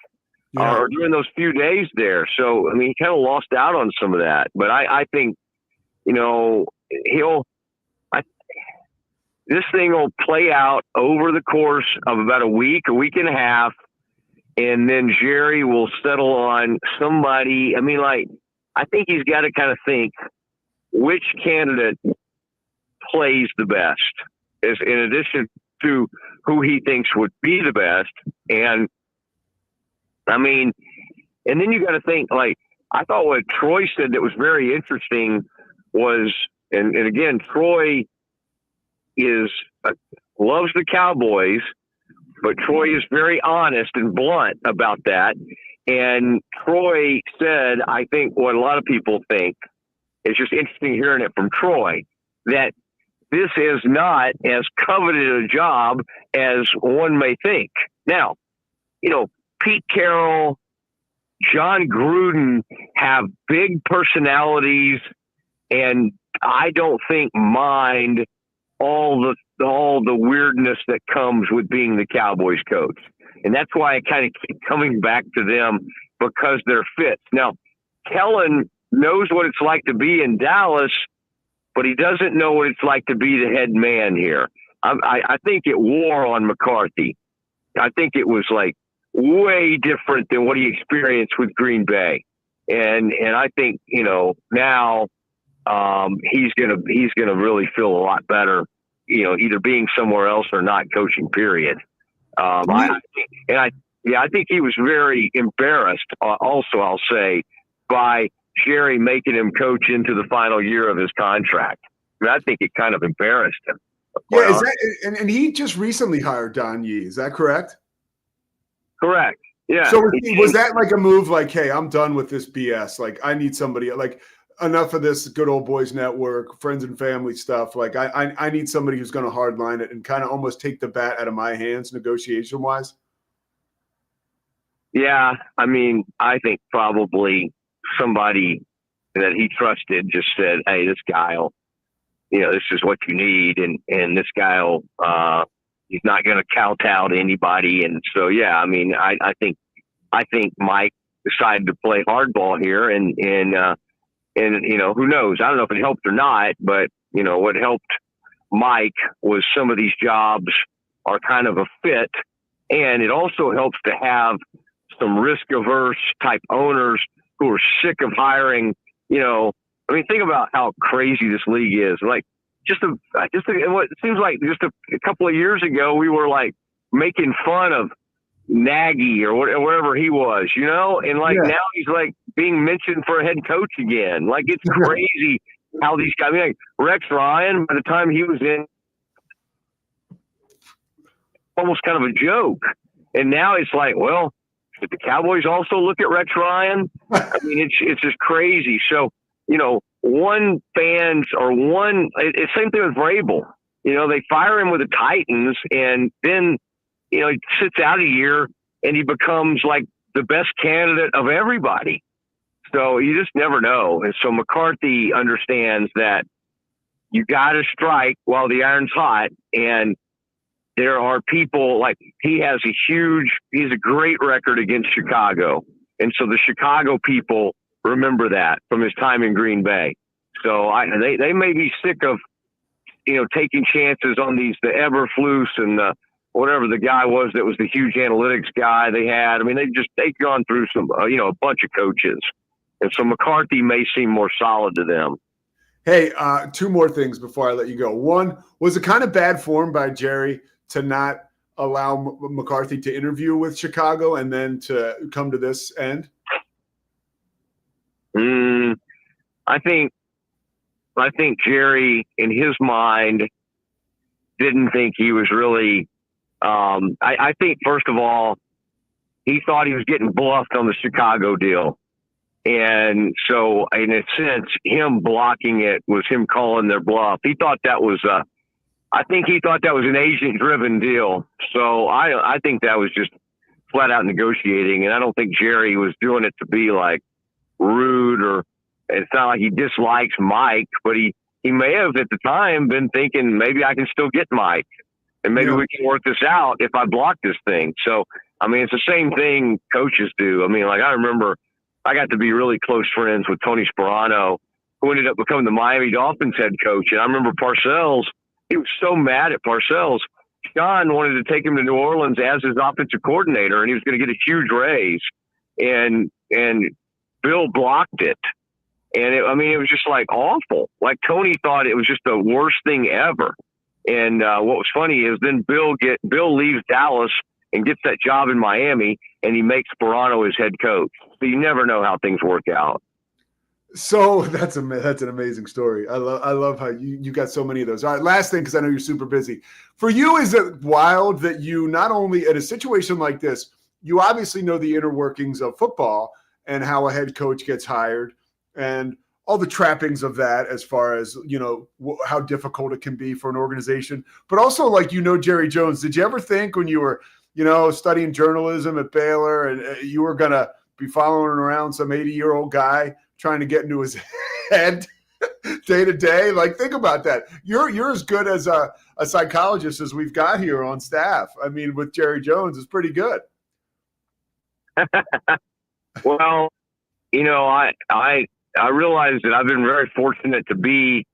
or during those few days there. So, I mean, he kind of lost out on some of that. But I think, this thing will play out over the course of about a week and a half, and then Jerry will settle on somebody. I mean, I think he's got to kind of think which candidate plays the best, is in addition to who he thinks would be the best. And I mean, and then you got to think, I thought what Troy said that was very interesting was, and again, Troy loves the Cowboys, but Troy is very honest and blunt about that. And Troy said, I think what a lot of people think, it's just interesting hearing it from Troy, that this is not as coveted a job as one may think. Now, Pete Carroll, John Gruden have big personalities, and I don't think mind all the weirdness that comes with being the Cowboys coach. And that's why I kind of keep coming back to them, because they're fits. Now, Kellen knows what it's like to be in Dallas, but he doesn't know what it's like to be the head man here. I think it wore on McCarthy. I think it was way different than what he experienced with Green Bay. And I think, now he's gonna really feel a lot better, either being somewhere else or not coaching, period. I think he was very embarrassed also, I'll say, by Jerry making him coach into the final year of his contract. I think it kind of embarrassed him. Yeah, and he just recently hired Don Yee. Is that correct? Correct. Yeah. So was that like a move hey, I'm done with this BS. I need somebody, enough of this good old boys network, friends and family stuff. I need somebody who's going to hardline it and kind of almost take the bat out of my hands negotiation wise? Yeah. I mean, I think probably somebody that he trusted just said, hey, this guy will, this is what you need. And this guy will, he's not going to kowtow to anybody. And so, yeah, I mean, I think Mike decided to play hardball here, and who knows? I don't know if it helped or not, but what helped Mike was some of these jobs are kind of a fit, and it also helps to have some risk averse type owners who are sick of hiring. I mean, think about how crazy this league is. What it seems like just a couple of years ago, we were making fun of Nagy or wherever he was, and now he's being mentioned for a head coach again. It's crazy how these guys, I mean, like Rex Ryan, by the time he was in, almost kind of a joke. And now it's like, well, did the Cowboys also look at Rex Ryan? I mean, it's just crazy. So, one fans or it's same thing with Vrabel. They fire him with the Titans, and then, he sits out a year and he becomes like the best candidate of everybody. So you just never know. And so McCarthy understands that you got to strike while the iron's hot. And there are people like he's a great record against Chicago. And so the Chicago people remember that from his time in Green Bay. So they may be sick of, taking chances on the Eberflus and whatever the guy was that was the huge analytics guy they had. I mean, they've gone through some, a bunch of coaches. And so McCarthy may seem more solid to them. Hey, two more things before I let you go. One, was it kind of bad form by Jerry to not allow McCarthy to interview with Chicago and then to come to this end? I think Jerry, in his mind, didn't think he was really. I think first of all, he thought he was getting bluffed on the Chicago deal. And so, in a sense, him blocking it was him calling their bluff. He thought that was, I think he thought that was an agent-driven deal. So I think that was just flat out negotiating. And I don't think Jerry was doing it to be like rude, or it's not like he dislikes Mike, but he may have at the time been thinking maybe I can still get Mike, and maybe we can work this out if I block this thing. So, I mean, it's the same thing coaches do. I mean, like I remember I got to be really close friends with Tony Sperano, who ended up becoming the Miami Dolphins head coach. And I remember Parcells, he was so mad at Parcells. John wanted to take him to New Orleans as his offensive coordinator, and he was going to get a huge raise. And Bill blocked it. And it was just like awful. Like Tony thought it was just the worst thing ever. And what was funny is then Bill leaves Dallas and gets that job in Miami, and he makes Sperano his head coach. So you never know how things work out. So that's an amazing story. I love how you got so many of those. All right, last thing, because I know you're super busy. For you, is it wild that you not only at a situation like this, you obviously know the inner workings of football and how a head coach gets hired and all the trappings of that as far as, how difficult it can be for an organization, but also like, Jerry Jones. Did you ever think when you were, studying journalism at Baylor and you were going to be following around some 80-year-old guy trying to get into his head day to day? Like, think about that. You're as good as a psychologist as we've got here on staff. I mean, with Jerry Jones, it's pretty good. Well, I realize that I've been very fortunate to be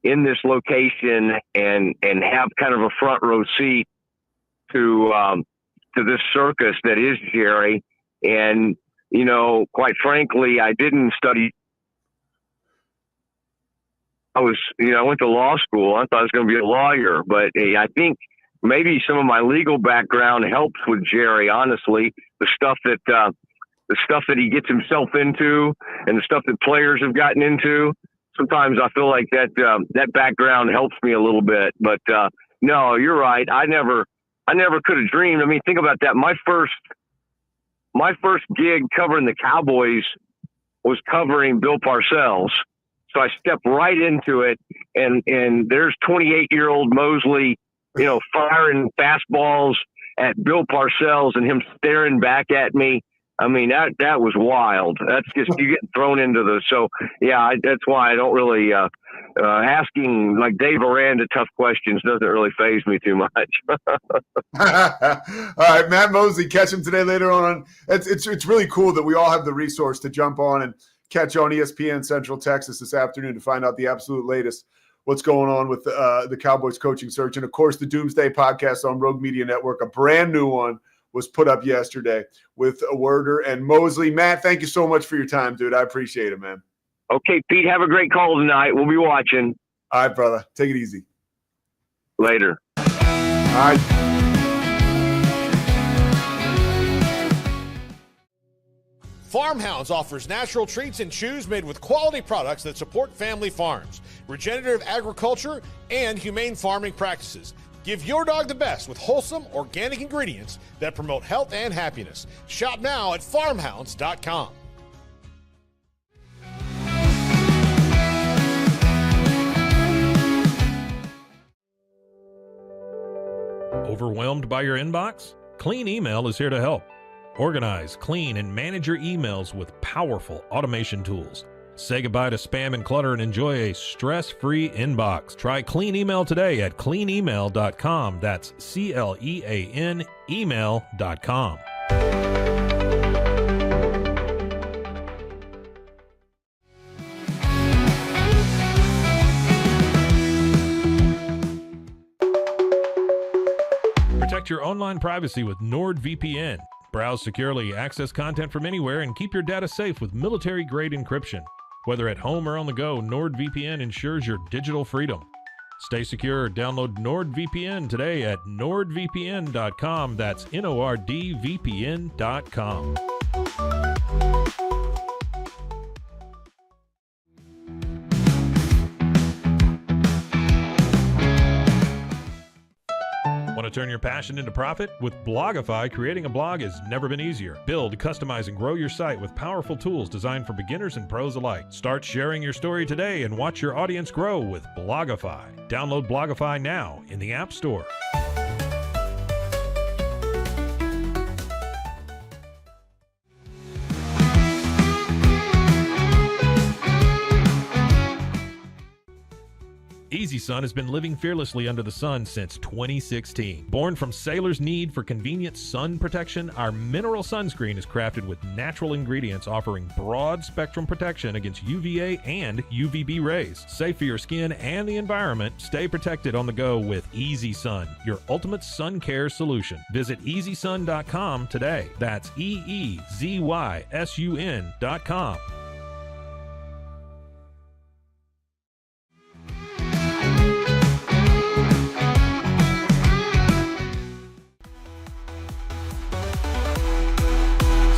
in this location and have kind of a front row seat to this circus that is Jerry. And, quite frankly, I didn't study. I went to law school. I thought I was going to be a lawyer, but I think maybe some of my legal background helps with Jerry. Honestly, the stuff that he gets himself into and the stuff that players have gotten into. Sometimes I feel like that background helps me a little bit, but no, you're right. I never could have dreamed. I mean, think about that. My first gig covering the Cowboys was covering Bill Parcells. So I stepped right into it, and there's 28-year-old Mosley, firing fastballs at Bill Parcells and him staring back at me. I mean, that was wild. That's just, you get thrown into the, so yeah, that's why I don't really, asking like Dave Aranda tough questions doesn't really faze me too much. All right, Matt Mosley, catch him today later on. It's really cool that we all have the resource to jump on and catch on ESPN Central Texas this afternoon to find out the absolute latest, what's going on with the Cowboys coaching search. And of course, the Doomsday podcast on Rogue Media Network, a brand new one, was put up yesterday with Werder and Mosley. Matt, thank you so much for your time, dude. I appreciate it, man. Okay, Pete, have a great call tonight. We'll be watching. All right, brother. Take it easy. Later. All right. Farmhounds offers natural treats and chews made with quality products that support family farms, regenerative agriculture, and humane farming practices. Give your dog the best with wholesome, organic ingredients that promote health and happiness. Shop now at farmhounds.com. Overwhelmed by your inbox? Clean Email is here to help. Organize, clean, and manage your emails with powerful automation tools. Say goodbye to spam and clutter and enjoy a stress-free inbox. Try Clean Email today at cleanemail.com. That's CLEAN email.com. Protect your online privacy with NordVPN. Browse securely, access content from anywhere, and keep your data safe with military-grade encryption. Whether at home or on the go, NordVPN ensures your digital freedom. Stay secure. Download NordVPN today at nordvpn.com. That's NORDVPN.com. Want to turn your passion into profit? With Blogify, creating a blog has never been easier. Build, customize, and grow your site with powerful tools designed for beginners and pros alike. Start sharing your story today and watch your audience grow with Blogify. Download Blogify now in the App Store. Easy Sun has been living fearlessly under the sun since 2016. Born from sailors' need for convenient sun protection, our mineral sunscreen is crafted with natural ingredients offering broad spectrum protection against UVA and UVB rays. Safe for your skin and the environment, stay protected on the go with Easy Sun, your ultimate sun care solution. Visit EasySun.com today. That's EEZYSUN.com.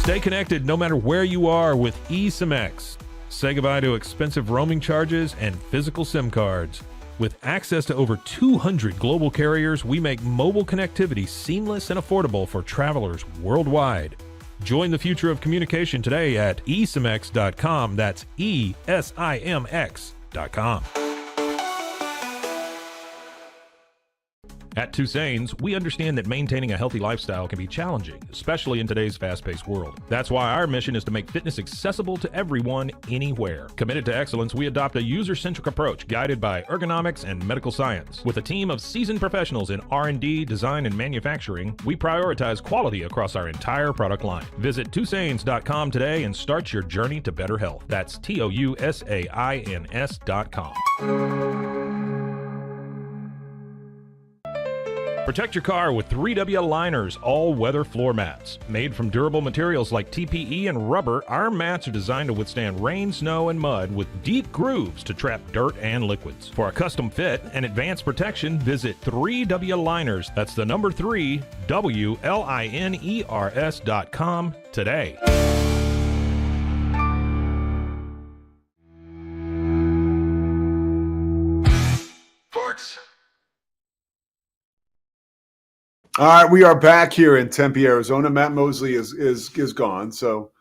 Stay connected no matter where you are with eSIM-X. Say goodbye to expensive roaming charges and physical SIM cards. With access to over 200 global carriers, we make mobile connectivity seamless and affordable for travelers worldwide. Join the future of communication today at eSIMX.com. That's ESIMX.com. At Toussaint's, we understand that maintaining a healthy lifestyle can be challenging, especially in today's fast-paced world. That's why our mission is to make fitness accessible to everyone, anywhere. Committed to excellence, we adopt a user-centric approach guided by ergonomics and medical science. With a team of seasoned professionals in R&D, design, and manufacturing, we prioritize quality across our entire product line. Visit Toussaint's.com today and start your journey to better health. That's TOUSAINS.com. Protect your car with 3W Liners all-weather floor mats. Made from durable materials like TPE and rubber, our mats are designed to withstand rain, snow, and mud with deep grooves to trap dirt and liquids. For a custom fit and advanced protection, visit 3W Liners. That's the number 3, WLINERS.com today. Sports. All right, we are back here in Tempe, Arizona. Matt Mosley is gone, so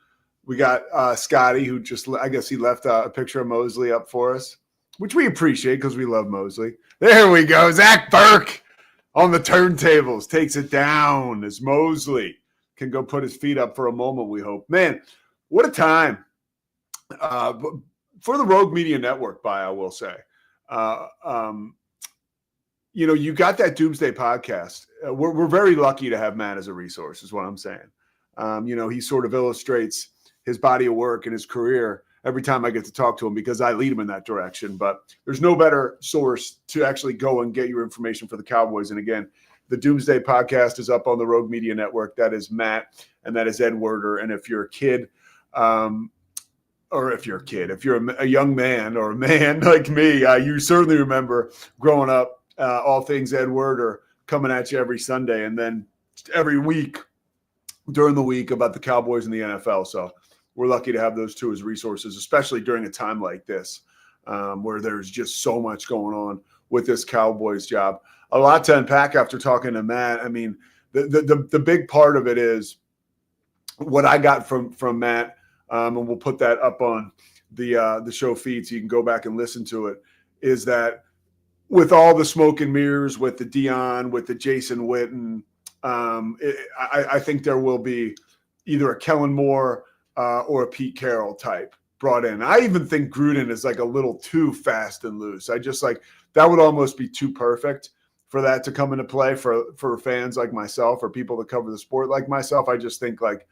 we got Scotty, who just, I guess he left a picture of Mosley up for us, which we appreciate because we love Mosley. There we go. Zach Burke on the turntables takes it down as Mosley can go put his feet up for a moment, we hope. Man, what a time for the Rogue Media Network, I will say. You know, you got that Doomsday podcast. We're very lucky to have Matt as a resource, is what I'm saying. You know, he sort of illustrates his body of work and his career every time I get to talk to him because I lead him in that direction. But there's no better source to actually go and get your information for the Cowboys. And again, the Doomsday podcast is up on the Rogue Media Network. That is Matt, and that is Ed Werder. And if you're a kid, if you're a young man or a man like me, you certainly remember growing up, all things Ed Werder coming at you every Sunday and then every week during the week about the Cowboys and the NFL. So we're lucky to have those two as resources, especially during a time like this, where there's just so much going on with this Cowboys job. A lot to unpack after talking to Matt. I mean, the big part of it is what I got from Matt, and we'll put that up on the show feed so you can go back and listen to it, is that with all the smoke and mirrors, with the Dion, with the Jason Witten, I think there will be either a Kellen Moore or a Pete Carroll type brought in. I even think Gruden is like a little too fast and loose. I just like that would almost be too perfect for that to come into play for fans like myself or people that cover the sport like myself. I just think like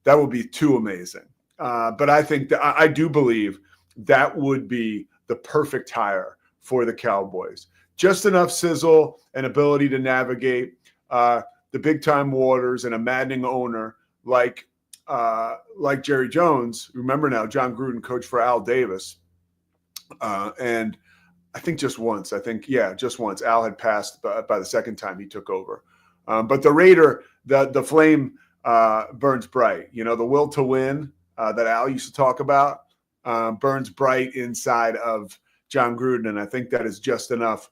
that would be too amazing. But I think that I do believe that would be the perfect hire for the Cowboys. Just enough sizzle and ability to navigate the big time waters and a maddening owner like Jerry Jones. Remember now, John Gruden coached for Al Davis. And I think just once. Just once. Al had passed by the second time he took over. But the Raider, the flame burns bright. You know, the will to win that Al used to talk about burns bright inside of John Gruden. And I think that is just enough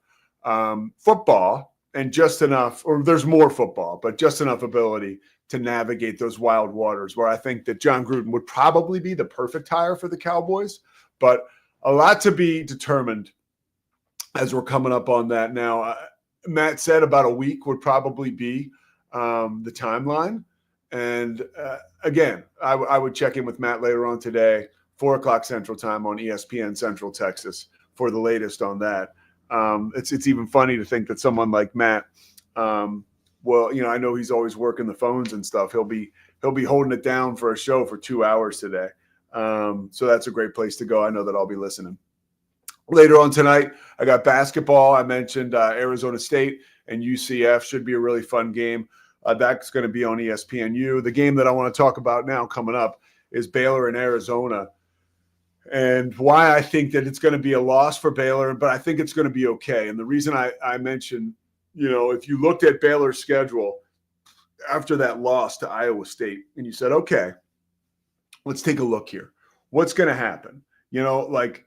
football and just enough, or there's more football, but just enough ability to navigate those wild waters where I think that John Gruden would probably be the perfect hire for the Cowboys. But a lot to be determined as we're coming up on that now. Matt said about a week would probably be the timeline. And again, I would check in with Matt later on today, 4:00 Central Time on ESPN Central Texas for the latest on that. It's even funny to think that someone like Matt, well, you know, I know he's always working the phones and stuff. He'll be holding it down for a show for 2 hours today. So that's a great place to go. I know that I'll be listening. Later on tonight, I got basketball. I mentioned Arizona State and UCF should be a really fun game. That's going to be on ESPNU. The game that I want to talk about now coming up is Baylor and Arizona, and why I think that it's going to be a loss for Baylor, but I think it's going to be okay. And the reason I mentioned, you know, if you looked at Baylor's schedule after that loss to Iowa State and you said, okay, let's take a look here. What's going to happen? You know, like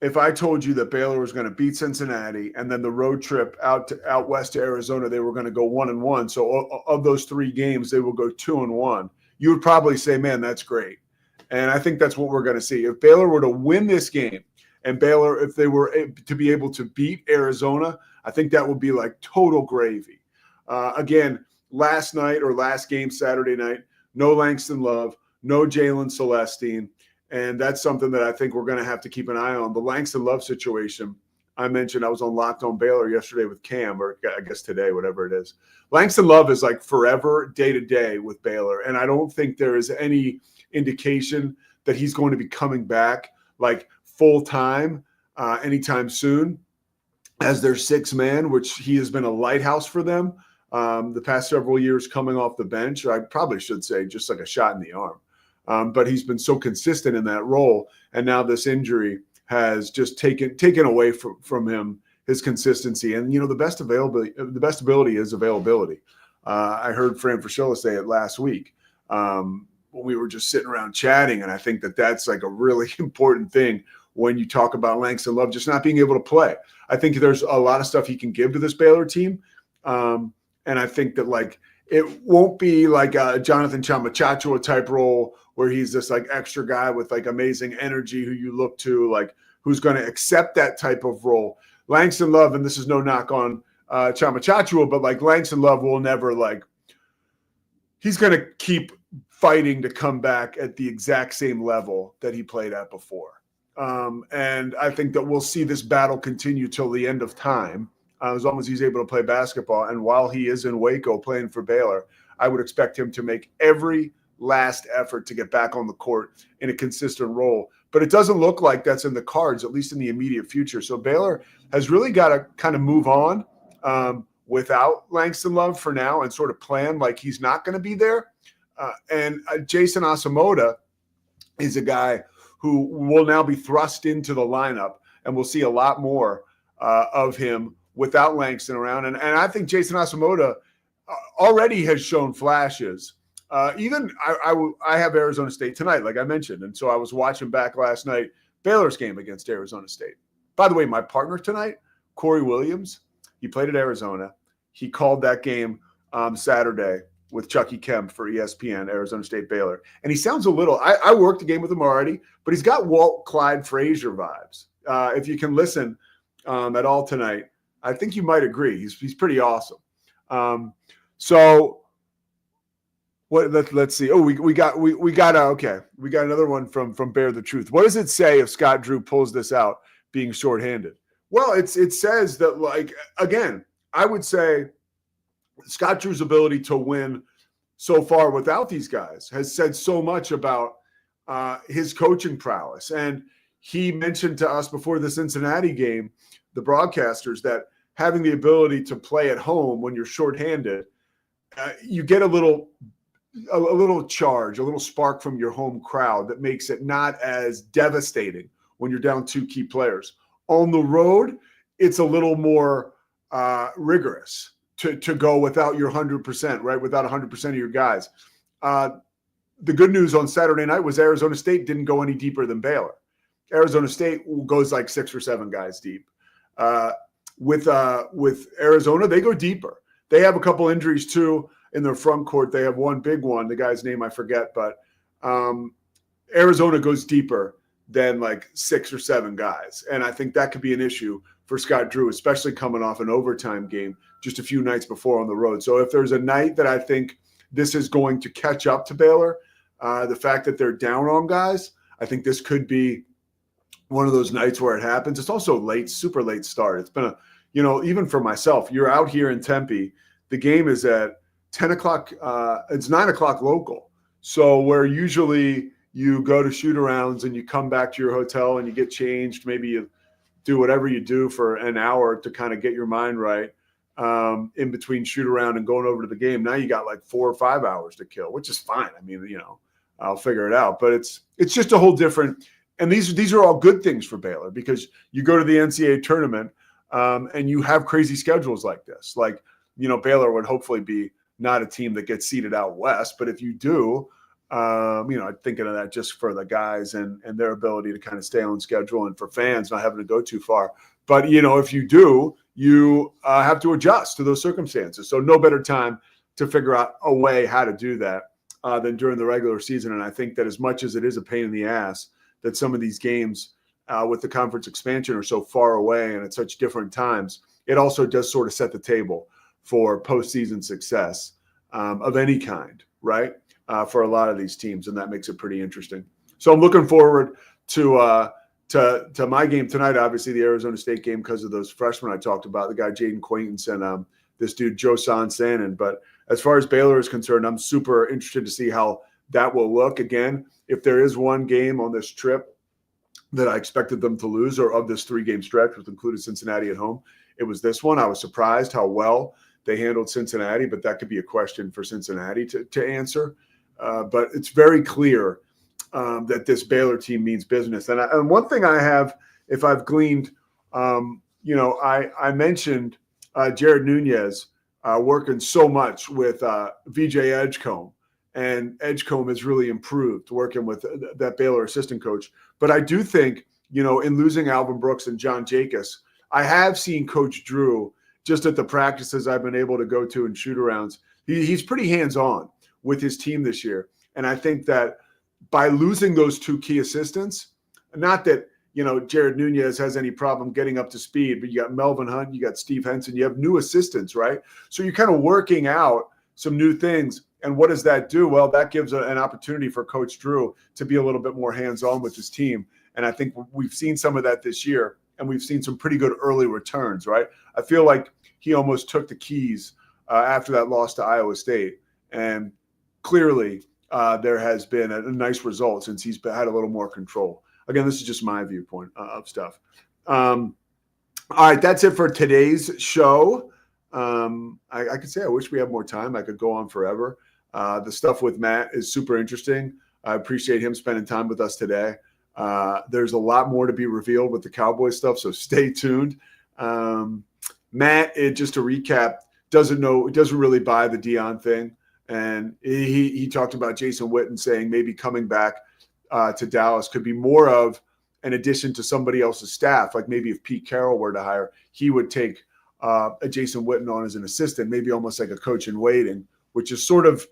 if I told you that Baylor was going to beat Cincinnati and then the road trip out west to Arizona, they were going to go 1-1. So of those 3 games, they will go 2-1. You would probably say, man, that's great. And I think that's what we're going to see. If Baylor were to win this game and Baylor, if they were to be able to beat Arizona, I think that would be like total gravy. Again, last game, Saturday night, no Langston Love, no Jalen Celestine. And that's something that I think we're going to have to keep an eye on. The Langston Love situation, I mentioned I was on Locked On Baylor yesterday with Cam, or I guess today, whatever it is. Langston Love is like forever, day to day with Baylor. And I don't think there is any indication that he's going to be coming back like full time anytime soon as their 6th man, which he has been a lighthouse for them the past several years coming off the bench. I probably should say just like a shot in the arm. But he's been so consistent in that role. And now this injury has just taken away from him his consistency. And, you know, the best ability is availability. I heard Fran Fraschilla say it last week when we were just sitting around chatting. And I think that that's like a really important thing when you talk about Langston Love just not being able to play. I think there's a lot of stuff he can give to this Baylor team. And I think that like it won't be like a Jonathan Chamachachua type role where he's this like extra guy with like amazing energy who you look to, like who's going to accept that type of role. Langston Love, and this is no knock on Chamachachua, but like Langston Love will never like, he's going to keep fighting to come back at the exact same level that he played at before. And I think that we'll see this battle continue till the end of time. As long as he's able to play basketball. And while he is in Waco playing for Baylor, I would expect him to make every last effort to get back on the court in a consistent role. But it doesn't look like that's in the cards, at least in the immediate future. So Baylor has really got to kind of move on without Langston Love for now and sort of plan like he's not going to be there. And Jason Asamoah is a guy who will now be thrust into the lineup, and we'll see a lot more of him without Langston around. And I think Jason Asamoah already has shown flashes I have Arizona State tonight, like I mentioned. And so I was watching back last night, Baylor's game against Arizona State. By the way, my partner tonight, Corey Williams, he played at Arizona. He called that game Saturday with Chucky Kemp for ESPN, Arizona State Baylor. And he sounds a little, I worked a game with him already, but he's got Walt Clyde Frazier vibes. If you can listen at all tonight, I think you might agree. He's pretty awesome. So what? Let's see. Oh, we got another one from Bear the Truth. What does it say if Scott Drew pulls this out being shorthanded? Well, it says that, like, again, I would say Scott Drew's ability to win so far without these guys has said so much about his coaching prowess. And he mentioned to us before the Cincinnati game, the broadcasters, that having the ability to play at home when you're shorthanded, you get a little charge, a little spark from your home crowd that makes it not as devastating when you're down two key players. On the road, it's a little more rigorous to go without your 100%, right? Without 100% of your guys. The good news on Saturday night was Arizona State didn't go any deeper than Baylor. Arizona State goes like 6 or 7 guys deep. With Arizona, they go deeper. They have a couple injuries too in their front court. They have one big one, the guy's name I forget, but Arizona goes deeper than like 6 or 7 guys. And I think that could be an issue for Scott Drew, especially coming off an overtime game just a few nights before on the road. So if there's a night that I think this is going to catch up to Baylor, the fact that they're down on guys, I think this could be one of those nights where it happens. It's also late, super late start. It's been even for myself, you're out here in Tempe, the game is at 10 o'clock. It's 9 o'clock local. So where usually you go to shoot arounds and you come back to your hotel and you get changed, maybe you do whatever you do for an hour to kind of get your mind right in between shoot around and going over to the game. Now you got like 4 or 5 hours to kill, which is fine. I mean, I'll figure it out, but it's just a whole different. And these are all good things for Baylor because you go to the NCAA tournament and you have crazy schedules like this. Like, Baylor would hopefully be not a team that gets seeded out west, but if you do, I'm thinking of that just for the guys and their ability to kind of stay on schedule and for fans not having to go too far. But, if you do, you have to adjust to those circumstances. So no better time to figure out a way how to do that than during the regular season. And I think that as much as it is a pain in the ass that some of these games with the conference expansion are so far away and at such different times, it also does sort of set the table for postseason success of any kind, right? For a lot of these teams, and that makes it pretty interesting. So I'm looking forward to my game tonight. Obviously, the Arizona State game because of those freshmen I talked about, the guy Jaden Quaintance and this dude Joe Sansanin. But as far as Baylor is concerned, I'm super interested to see how that will look. Again, if there is one game on this trip that I expected them to lose, or of this 3-game stretch, which included Cincinnati at home, it was this one. I was surprised how well they handled Cincinnati, but that could be a question for Cincinnati to answer. But it's very clear that this Baylor team means business. And one thing I have, if I've gleaned, I mentioned Jared Nunez working so much with VJ Edgecombe, and Edgecombe has really improved working with that Baylor assistant coach. But I do think, in losing Alvin Brooks and John Jacobs, I have seen Coach Drew, just at the practices I've been able to go to and shoot arounds, he's pretty hands-on with his team this year. And I think that by losing those 2 key assistants, not that, Jared Nunez has any problem getting up to speed, but you got Melvin Hunt, you got Steve Henson, you have new assistants, right? So you're kind of working out some new things. And what does that do? Well, that gives an opportunity for Coach Drew to be a little bit more hands-on with his team. And I think we've seen some of that this year, and we've seen some pretty good early returns, right? I feel like he almost took the keys after that loss to Iowa State. And clearly there has been a nice result since he's had a little more control. Again, this is just my viewpoint of stuff. All right, that's it for today's show. I could say I wish we had more time. I could go on forever. The stuff with Matt is super interesting. I appreciate him spending time with us today. There's a lot more to be revealed with the Cowboys stuff, so stay tuned. Matt, just to recap, doesn't really buy the Deion thing. And he talked about Jason Witten saying maybe coming back to Dallas could be more of an addition to somebody else's staff. Like maybe if Pete Carroll were to hire, he would take a Jason Witten on as an assistant, maybe almost like a coach in waiting, which is sort of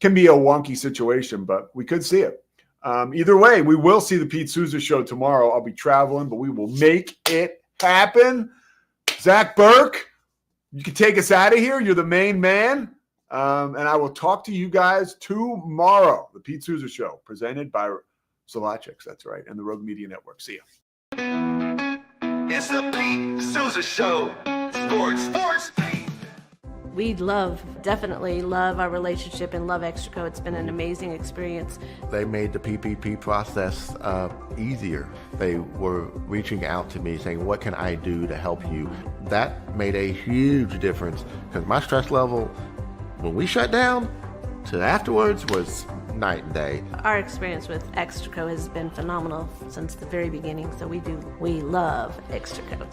can be a wonky situation, but we could see it. Either way, we will see the Pete Sousa show tomorrow. I'll be traveling, but we will make it happen. Zach Burke, you can take us out of here. You're the main man. And I will talk to you guys tomorrow. The Pete Sousa show presented by Solachix. That's right. And the Rogue Media Network. See ya. It's the Pete Sousa Show. Sports. We definitely love our relationship and love Extraco. It's been an amazing experience. They made the PPP process easier. They were reaching out to me saying, what can I do to help you? That made a huge difference because my stress level when we shut down to afterwards was night and day. Our experience with Extraco has been phenomenal since the very beginning, so we love Extraco.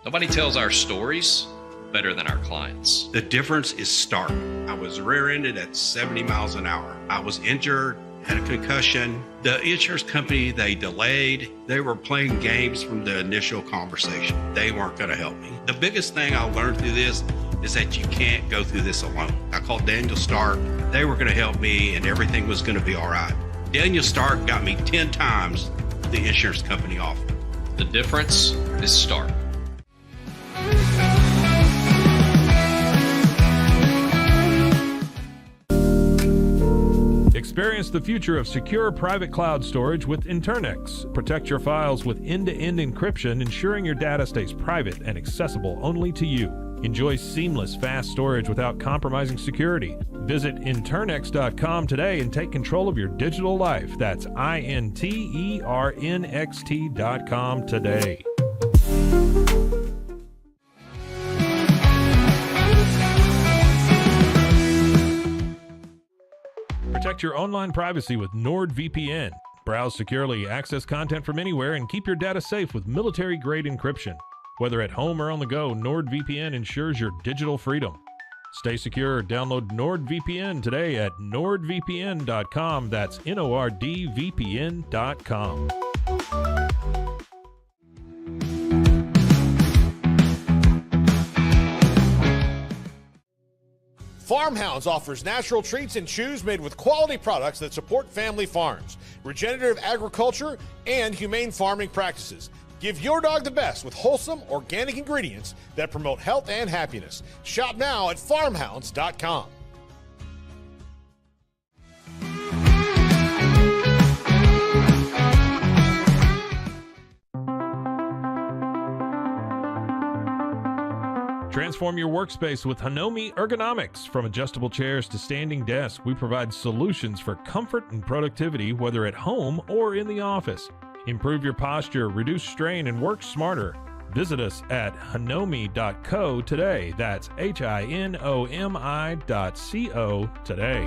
Nobody tells our stories better than our clients. The difference is stark. I was rear-ended at 70 miles an hour. I was injured, had a concussion. The insurance company, they delayed. They were playing games from the initial conversation. They weren't going to help me. The biggest thing I learned through this is that you can't go through this alone. I called Daniel Stark. They were going to help me and everything was going to be all right. Daniel Stark got me 10 times the insurance company offered. The difference is stark. Experience the future of secure private cloud storage with Internex. Protect your files with end-to-end encryption, ensuring your data stays private and accessible only to you. Enjoy seamless, fast storage without compromising security. Visit Internex.com today and take control of your digital life. That's INTERNXT.com today. Protect your online privacy with NordVPN. Browse securely, access content from anywhere, and keep your data safe with military-grade encryption. Whether at home or on the go, NordVPN ensures your digital freedom. Stay secure. Download NordVPN today at nordvpn.com. That's NORDVPN.com. Farmhounds offers natural treats and chews made with quality products that support family farms, regenerative agriculture, and humane farming practices. Give your dog the best with wholesome, organic ingredients that promote health and happiness. Shop now at farmhounds.com. Transform your workspace with Hanomi Ergonomics. From adjustable chairs to standing desks, we provide solutions for comfort and productivity, whether at home or in the office. Improve your posture, reduce strain, and work smarter. Visit us at hanomi.co today. That's HINOMI.co today.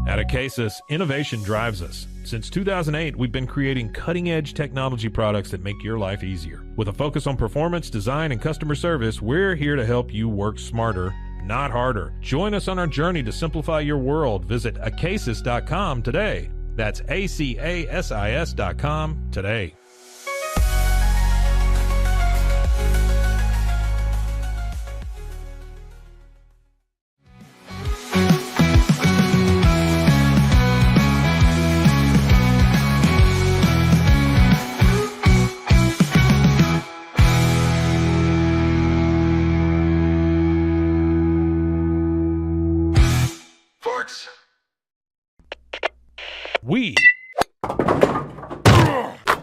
At Acasis, innovation drives us. Since 2008, we've been creating cutting-edge technology products that make your life easier. With a focus on performance, design, and customer service, we're here to help you work smarter, not harder. Join us on our journey to simplify your world. Visit acasis.com today. That's ACASIS.com today. We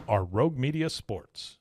are Rogue Media Sports.